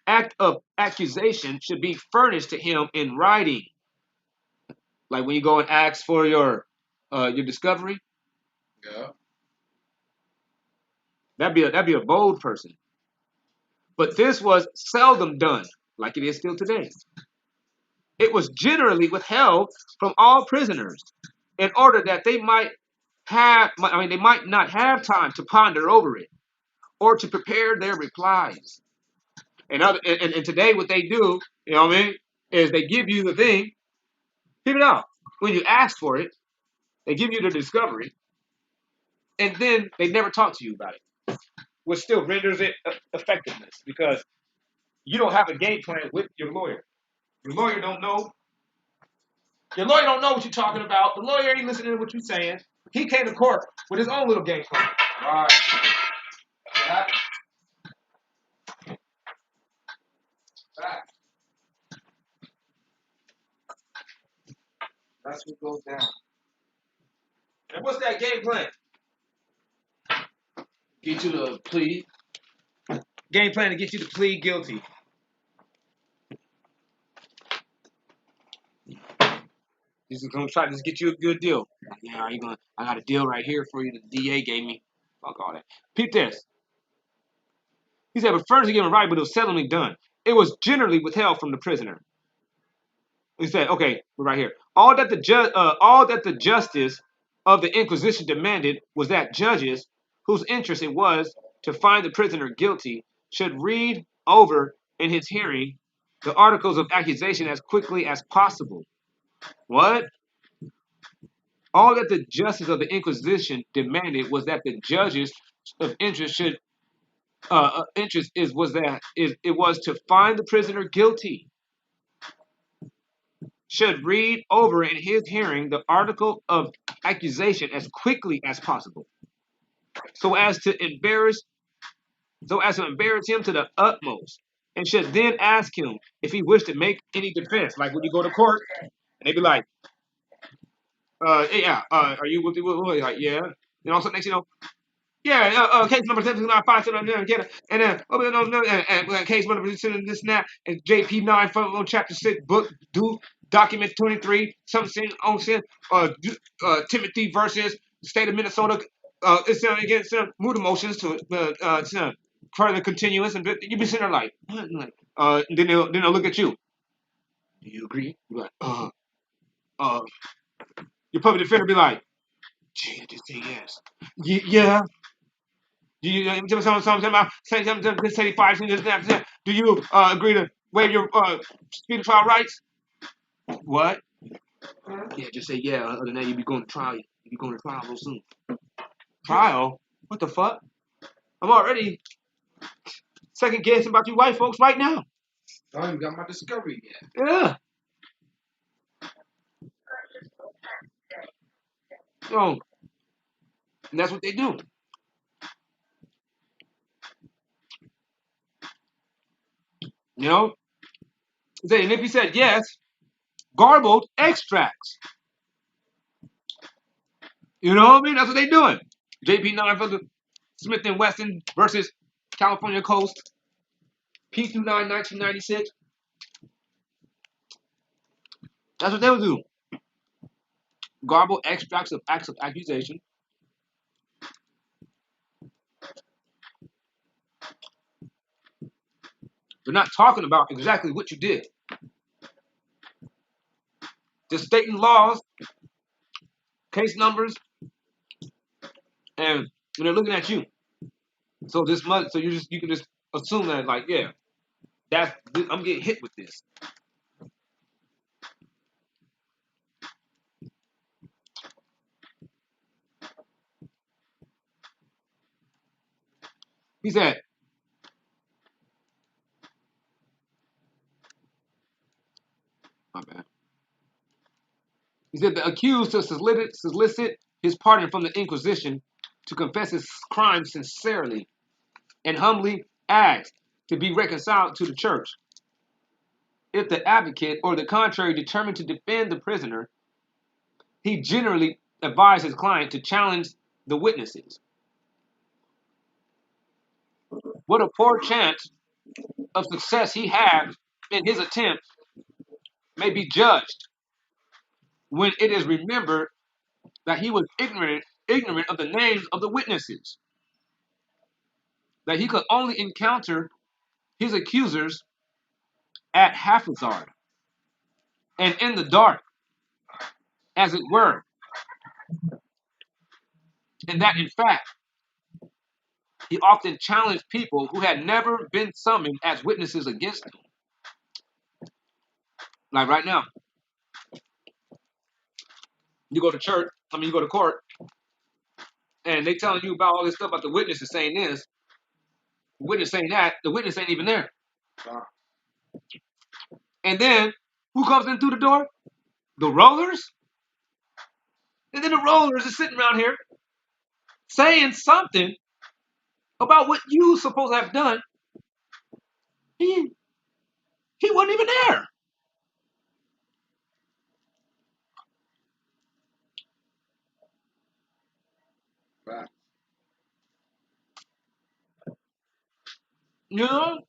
act of accusation should be furnished to him in writing. Like when you go and ask for your discovery, Yeah. that'd be a bold person. But this was seldom done, like it is still today. It was generally withheld from all prisoners in order that they might they might not have time to ponder over it or to prepare their replies. And today what they do, you know what I mean, is they give you the thing, keep it out. When you ask for it, they give you the discovery, and then they never talk to you about it, which still renders it effectiveness because you don't have a game plan with your lawyer. Your lawyer don't know. Your lawyer don't know what you're talking about. The lawyer ain't listening to what you're saying. He came to court with his own little game plan. Right. That, that. That's what goes down. And what's that game plan? Get you to plead. Game plan to get you to plead guilty. This is gonna try to get you a good deal. Like, yeah, are you gonna? I got a deal right here for you. The DA gave me. Fuck all that. Peep this. He said, but furniture given right, but it was seldomly done. It was generally withheld from the prisoner. He said, okay, we're right here. All that the justice of the Inquisition demanded was that judges, whose interest it was to find the prisoner guilty, should read over in his hearing the articles of accusation as quickly as possible. What? All that the justice of the Inquisition demanded was that the judges of interest should interest is was that is it was to find the prisoner guilty, should read over in his hearing the article of accusation as quickly as possible, so as to embarrass him to the utmost, and should then ask him if he wished to make any defense. Like when you go to court, and they be like, yeah, are you with the like, yeah, you know, so next you know. Yeah, case number 75957, and then and case number this and that, and JP 9 on chapter 6, book do document 23, something on sin, Timothy versus the state of Minnesota, it's against mood emotions to further continuous, and you be sitting there like, then they'll look at you. Do you agree? You're like, your public defender be like, gee, I just say yes. Yeah. Do you do you agree to waive your speedy trial rights? What? Yeah, just say yeah. Other than that, you be going to trial. You be going to trial real soon. Trial? What the fuck? I'm already second guessing about you white folks right now. I haven't got my discovery yet. Yeah. So, and that's what they do. You know? And if he said yes, garbled extracts. You know what I mean? That's what they doing. JP9 for the Smith and Wesson versus California Coast. P29 1996. That's what they would do. Garble extracts of acts of accusation. They're not talking about exactly what you did. They're stating laws, case numbers, and they're looking at you. So you can just assume that like, yeah, I'm getting hit with this. He said, my bad. He said the accused to solicit his pardon from the Inquisition, to confess his crime sincerely, and humbly ask to be reconciled to the church. If the advocate or the contrary determined to defend the prisoner, he generally advised his client to challenge the witnesses. What a poor chance of success he had in his attempt may be judged when it is remembered that he was ignorant of the names of the witnesses, that he could only encounter his accusers at haphazard and in the dark, as it were, and that in fact he often challenged people who had never been summoned as witnesses against him. Like right now, you go to church, you go to court, and they telling you about all this stuff about the witnesses saying this, the witness saying that, the witness ain't even there. And then who comes in through the door? The rollers. And then the rollers are sitting around here saying something about what you supposed to have done. He wasn't even there. Right. You know?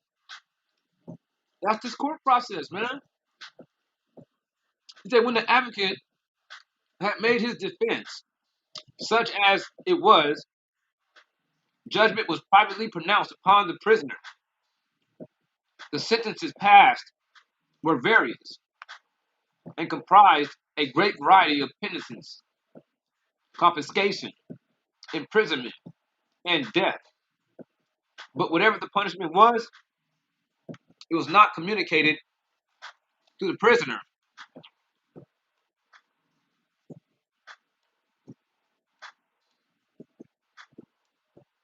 That's this court process, man. He said when the advocate had made his defense, such as it was, judgment was privately pronounced upon the prisoner. The sentences passed were various and comprised a great variety of penances, confiscation, imprisonment, and death. But whatever the punishment was, it was not communicated to the prisoner.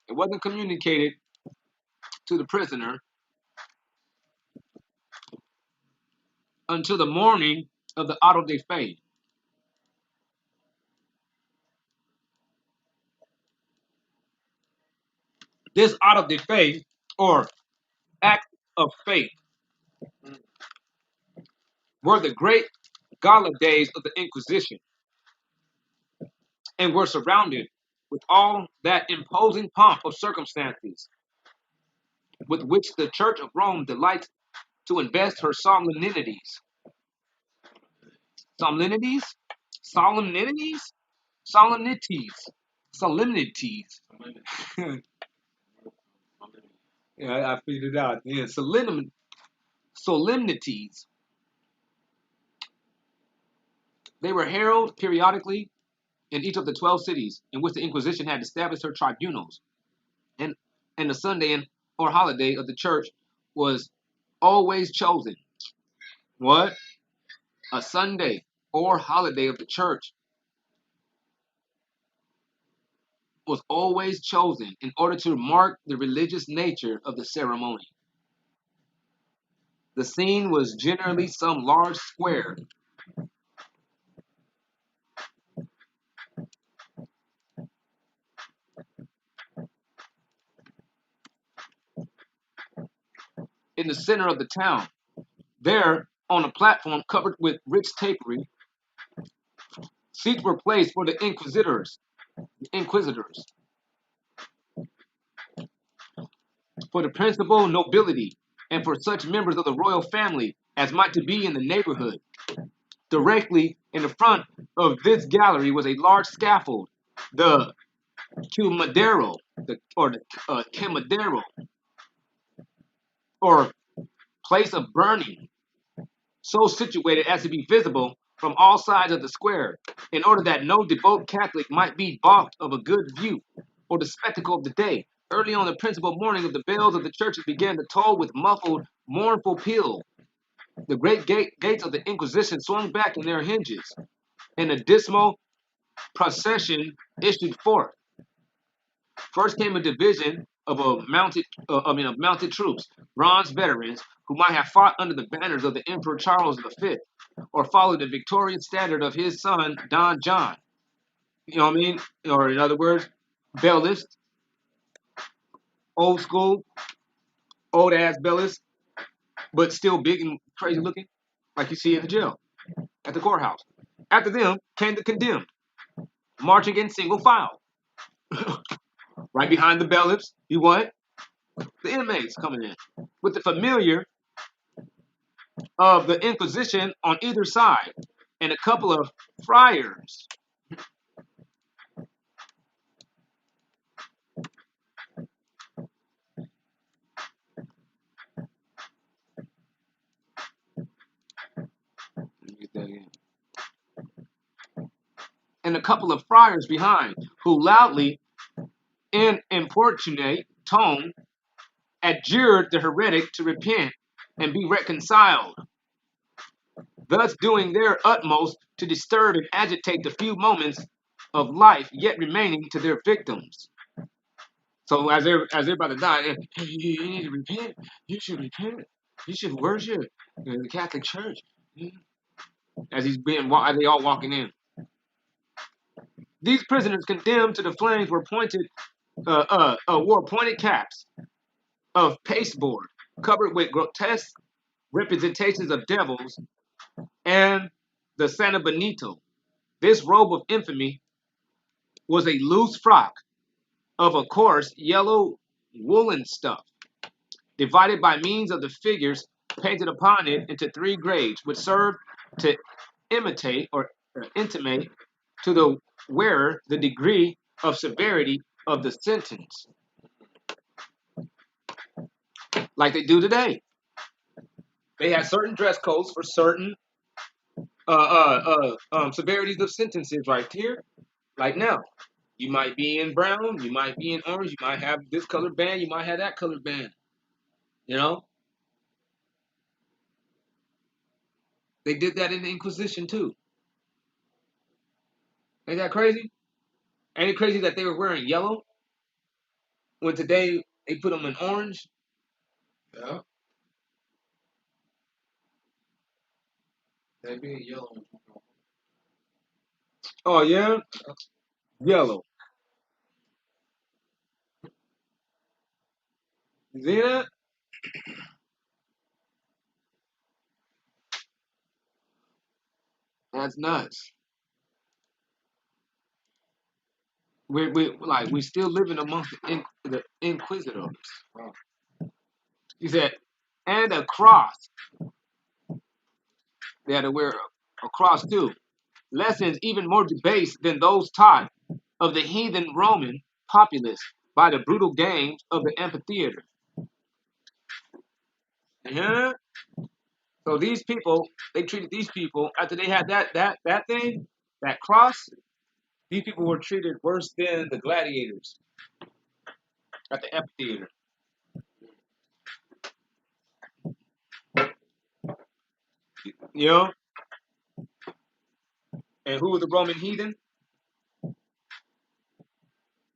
It wasn't communicated to the prisoner until the morning of the auto de fe. This auto de fe, or act of faith, were the great gala days of the Inquisition and were surrounded with all that imposing pomp of circumstances with which the Church of Rome delights to invest her solemnities. Solemnities? Solemnities? Solemnities. Solemnities. Yeah, I figured it out. Yeah, solemnities. They were held periodically in each of the 12 cities in which the Inquisition had established her tribunals. And, and the Sunday or holiday of the church was always chosen. What? A Sunday or holiday of the church was always chosen in order to mark the religious nature of the ceremony. The scene was generally some large square. In the center of the town. There, on a platform covered with rich tapery, seats were placed for the inquisitors, for the principal nobility, and for such members of the royal family as might to be in the neighborhood. Directly in the front of this gallery was a large scaffold, the quemadero, the quemadero, or place of burning, so situated as to be visible from all sides of the square, in order that no devout Catholic might be balked of a good view, or the spectacle of the day. Early on the principal morning of the bells of the churches began to toll with muffled, mournful peal. The great gates of the Inquisition swung back in their hinges, and a dismal procession issued forth. First came a division of mounted troops, bronze veterans who might have fought under the banners of the Emperor Charles V, or followed the victorious standard of his son Don John. You know what I mean? Or in other words, bailiffs, old school, old ass bailiffs, but still big and crazy looking, like you see in the jail, at the courthouse. After them came the condemned, marching in single file. Right behind the bailiffs, you what? The inmates coming in, with the familiar of the Inquisition on either side, and a couple of friars. And a couple of friars behind, who loudly, in importunate tone, adjured the heretic to repent and be reconciled, thus doing their utmost to disturb and agitate the few moments of life yet remaining to their victims. So as they're about to die, hey, you need to repent. You should repent. You should worship in the Catholic Church. As they all walking in. These prisoners condemned to the flames wore pointed caps of pasteboard covered with grotesque representations of devils and the Santa Benito. This robe of infamy was a loose frock of a coarse yellow woolen stuff, divided by means of the figures painted upon it into three grades, which served to imitate or intimate to the wearer the degree of severity of the sentence, like they do today. They have certain dress codes for certain severities of sentences right here. Like now, you might be in brown, you might be in orange, you might have this colored band, you might have that colored band. You know, they did that in the Inquisition too. Ain't that crazy? Ain't it crazy that they were wearing yellow when today they put them in orange? Yeah. They being yellow. Oh yeah, yellow. You see that? That's nuts. We still living amongst the inquisitors. Wow. He said, and a cross. They had to wear a cross too. Lessons even more debased than those taught of the heathen Roman populace by the brutal games of the amphitheater. Yeah. So these people, they treated these people after they had that thing, that cross. These people were treated worse than the gladiators at the amphitheater. You know, and who were the Roman heathen?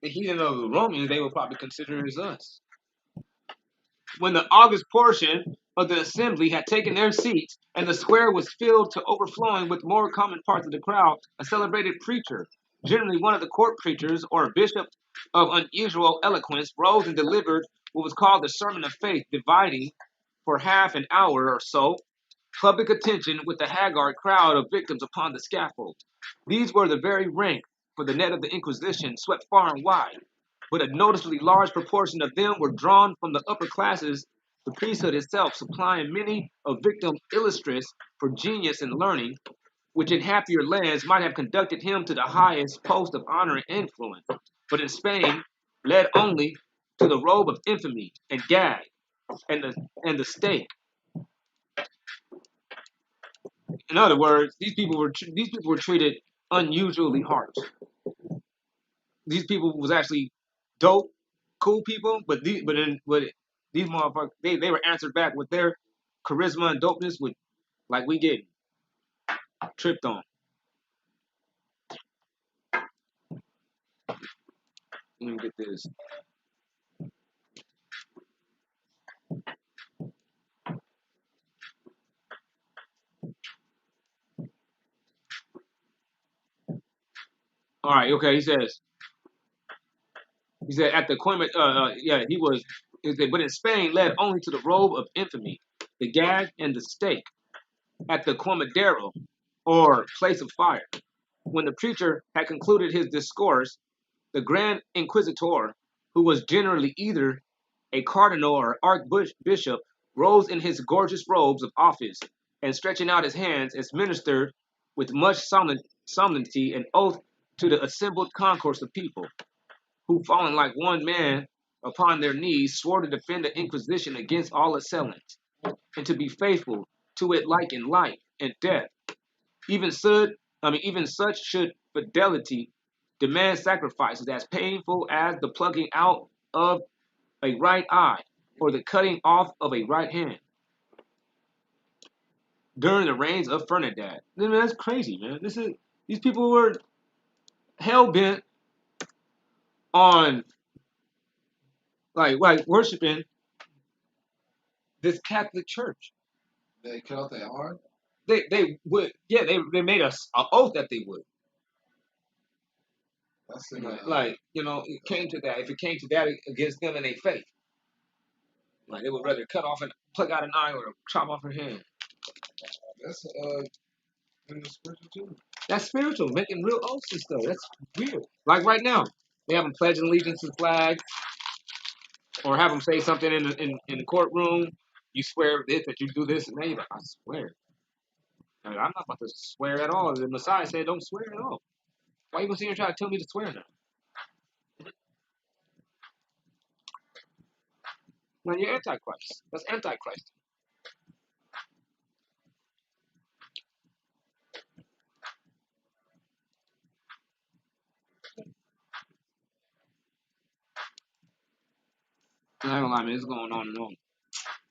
The heathen of the Romans, they were probably considered as us. When the august portion of the assembly had taken their seats, and the square was filled to overflowing with more common parts of the crowd, a celebrated preacher, generally one of the court preachers or a bishop of unusual eloquence, rose and delivered what was called the Sermon of Faith, dividing for half an hour or so public attention with the haggard crowd of victims upon the scaffold. These were the very rank, for the net of the Inquisition swept far and wide, but a noticeably large proportion of them were drawn from the upper classes, the priesthood itself supplying many a victim illustrious for genius and learning, which in happier lands might have conducted him to the highest post of honor and influence, but in Spain led only to the robe of infamy and gag and the stake. In other words, these people were treated unusually harsh. These people was actually dope, cool people, but these motherfuckers they were answered back with their charisma and dopeness with like we get tripped on. Let me get this. All right, okay. He said at the Coimbra, yeah, he said, but in Spain led only to the robe of infamy, the gag and the stake at the Quemadero, or place of fire. When the preacher had concluded his discourse, the Grand Inquisitor, who was generally either a cardinal or archbishop, rose in his gorgeous robes of office, and stretching out his hands, administered with much solemnity and oath to the assembled concourse of people, who, falling like one man upon their knees, swore to defend the Inquisition against all assailants, and to be faithful to it like in life and death. Even such should fidelity demand sacrifices as painful as the plucking out of a right eye or the cutting off of a right hand during the reigns of Ferdinand. I mean, that's crazy, man. These people were hell bent on like worshiping this Catholic Church. They cut out their arm. They would, yeah, they made us an oath that they would. That's in Like, it came to that. If it came to that against them and their faith, like they would rather cut off and pluck out an eye or chop off her hand. that's in the spiritual too. That's spiritual, making real oaths and stuff. That's weird. Like right now, they have them pledge allegiance to the flag, or have them say something in the courtroom. You swear this that you do this, and they like, I swear. I'm not about to swear at all. The Messiah said, don't swear at all. Why you gonna sit here and try to tell me to swear now? Man, you're Antichrist. That's Antichrist. I ain't gonna lie, man. It's going on and on.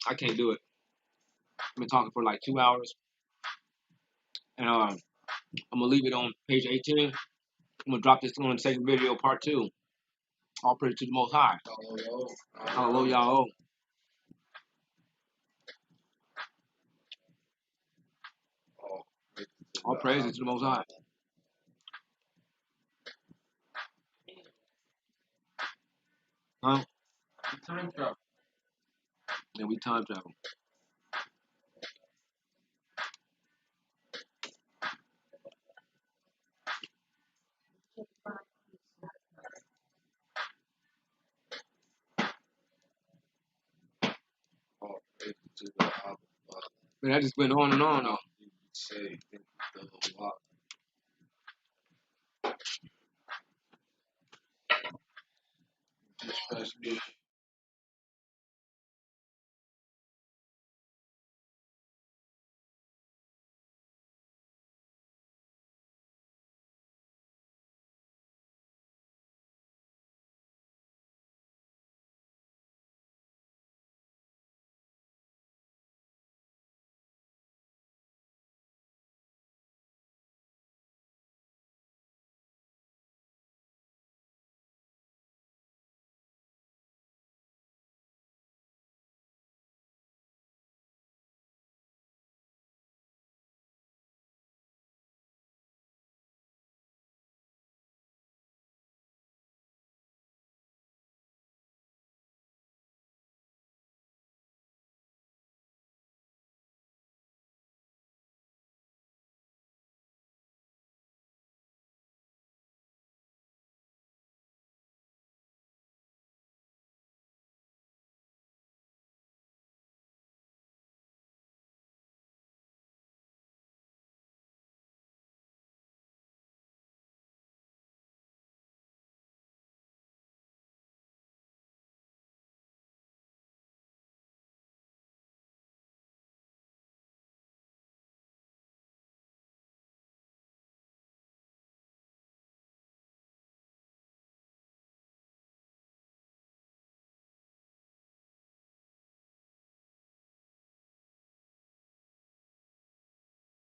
I can't do it. I've been talking for like 2 hours, and I'm gonna leave it on page 18. I'm gonna drop this on the second video, part two. All praise to the Most High. Hallelujah. All praises to the Most High. Huh? Time travel. Yeah, we time travel. All praise to the Abba Father. Man, that just went on and on though. Say, the Lord. Especially